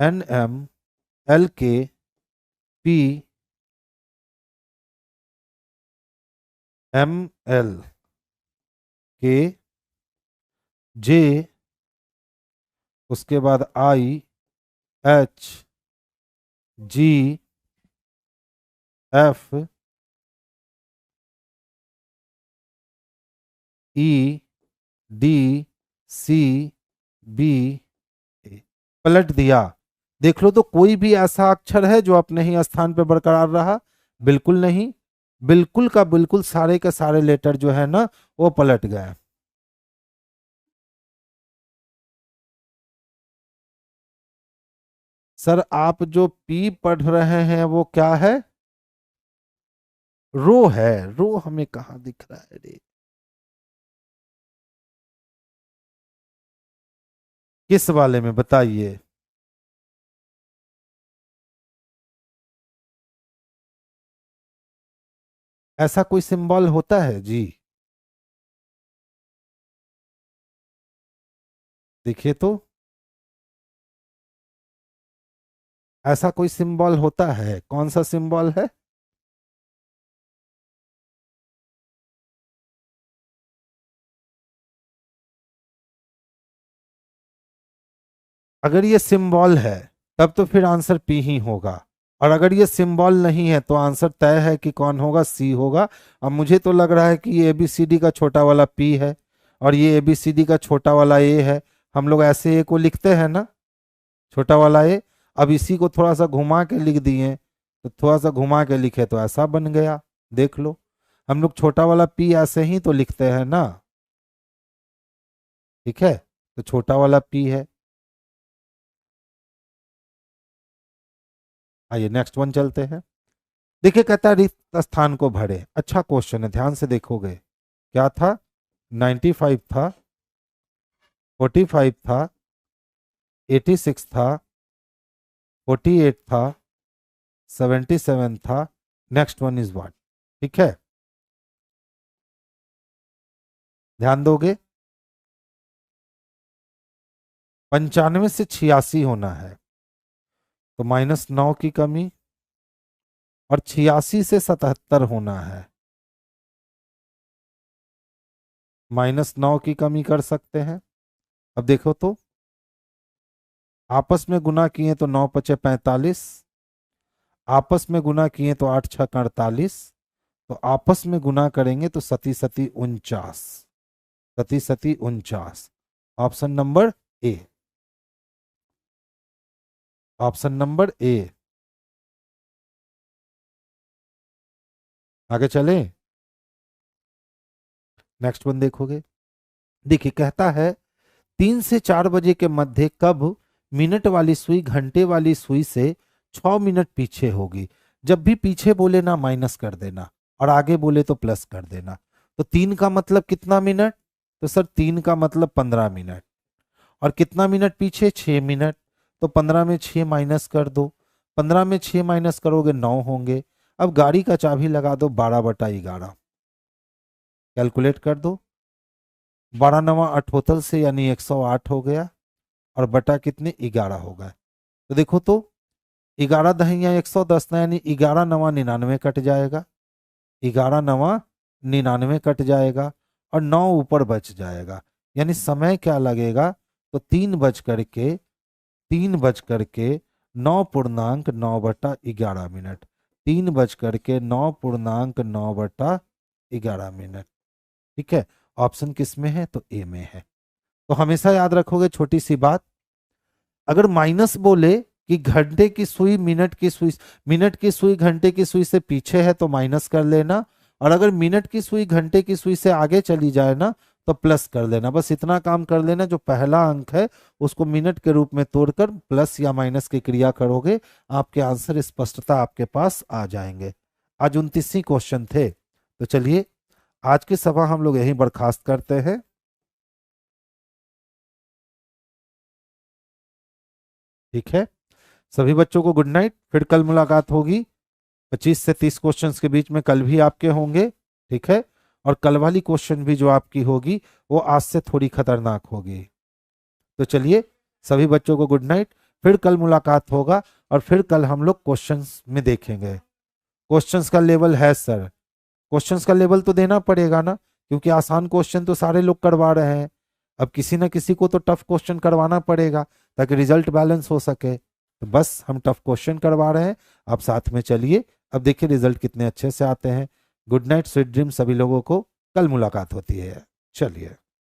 NM LK P ML K J, उसके बाद IHGF EDCB। पलट दिया, देख लो तो कोई भी ऐसा अक्षर है जो अपने ही स्थान पर बरकरार रहा? बिल्कुल नहीं, बिल्कुल का बिल्कुल सारे के सारे लेटर जो है ना वो पलट गए। सर आप जो पी पढ़ रहे हैं वो क्या है? रो है, रो हमें कहाँ दिख रहा है रे? किस वाले में बताइए? ऐसा कोई सिंबल होता है जी? देखिए तो, ऐसा कोई सिंबल होता है? कौन सा सिंबल है? अगर ये सिंबल है तब तो फिर आंसर पी ही होगा, और अगर ये सिंबल नहीं है तो आंसर तय है कि कौन होगा, सी होगा। अब मुझे तो लग रहा है कि ये एबीसीडी का छोटा वाला पी है और ये एबीसीडी का छोटा वाला ए है। हम लोग ऐसे ए को लिखते हैं ना, छोटा वाला ए। अब इसी को थोड़ा सा घुमा के लिख दिए, तो थोड़ा सा घुमा के लिखे तो ऐसा बन गया, देख लो। हम लोग छोटा वाला पी ऐसे ही तो लिखते हैं ना, ठीक है? तो छोटा वाला पी है। आइए नेक्स्ट वन चलते हैं। देखिए कहता है रिक्त स्थान को भरे। अच्छा क्वेश्चन है, ध्यान से देखोगे। क्या था? 95 था, 45 था, 86 था, 48 था, 77 था। Next one is what? ठीक है, ध्यान दोगे। 95 से 86 होना है तो -9 की कमी, और 86 से 77 होना है, -9 की कमी कर सकते हैं। अब देखो तो, आपस में गुना किए तो 9 पचे 45, आपस में गुना किए तो 8 छक 48, तो आपस में गुना करेंगे तो सती सती 49, सती सती 49। Option number A, option number A. आगे चले, नेक्स्ट वन देखोगे। देखिए कहता है 3 से 4 बजे के मध्य कब मिनट वाली सुई घंटे वाली सुई से 6 मिनट पीछे होगी? जब भी पीछे बोले ना माइनस कर देना, और आगे बोले तो प्लस कर देना। तो 3 का मतलब कितना मिनट? तो सर 3 का मतलब 15 मिनट, और कितना मिनट पीछे? 6 मिनट। तो 15 में 6 माइनस कर दो, 15 में 6 माइनस करोगे 9 होंगे। अब गाड़ी का चाबी लगा दो, 12/11 कैलकुलेट कर दो। 12×9 = 78 से यानी 108 हो गया, और बटा कितने? 11 हो गए। तो देखो तो, 11 दहिया 110 ना, यानी 11×9 = 99 कट जाएगा, 11×9 = 99 कट जाएगा, और 9 ऊपर बच जाएगा। यानी समय क्या लगेगा? तो 3 बज करके 9 पूर्णांक 9/11 मिनट, 3 बज करके 9 पूर्णांक 9/11 मिनट। ठीक है, ऑप्शन किस में है? तो ए में है। तो हमेशा याद रखोगे छोटी सी बात, अगर माइनस बोले कि घंटे की सुई मिनट की सुई, मिनट की सुई घंटे की सुई से पीछे है तो माइनस कर लेना, और अगर मिनट की सुई घंटे की सुई से आगे चली जाए ना तो प्लस कर लेना। बस इतना काम कर लेना, जो पहला अंक है उसको मिनट के रूप में तोड़कर प्लस या माइनस की क्रिया करोगे, आपके आंसर स्पष्टता आपके पास आ जाएंगे। आज 29 क्वेश्चन थे, तो चलिए आज की सभा हम लोग यहीं बर्खास्त करते हैं। ठीक है, सभी बच्चों को गुड नाइट, फिर कल मुलाकात होगी। 25 से 30 क्वेश्चंस के बीच में कल भी आपके होंगे, ठीक है? और कल वाली क्वेश्चन भी जो आपकी होगी वो आज से थोड़ी खतरनाक होगी। तो चलिए सभी बच्चों को गुड नाइट, फिर कल मुलाकात होगा और फिर कल हम लोग क्वेश्चंस में देखेंगे। क्वेश्चंस का लेवल है सर, क्वेश्चंस का लेवल तो देना पड़ेगा ना, क्योंकि आसान क्वेश्चन तो सारे लोग करवा रहे हैं। अब किसी ना किसी को तो टफ क्वेश्चन करवाना पड़ेगा ताकि रिजल्ट बैलेंस हो सके। तो बस हम टफ क्वेश्चन करवा रहे हैं, आप साथ में चलिए। अब देखिए रिजल्ट कितने अच्छे से आते हैं। गुड नाइट, स्वीट ड्रीम सभी लोगों को, कल मुलाकात होती है। चलिए।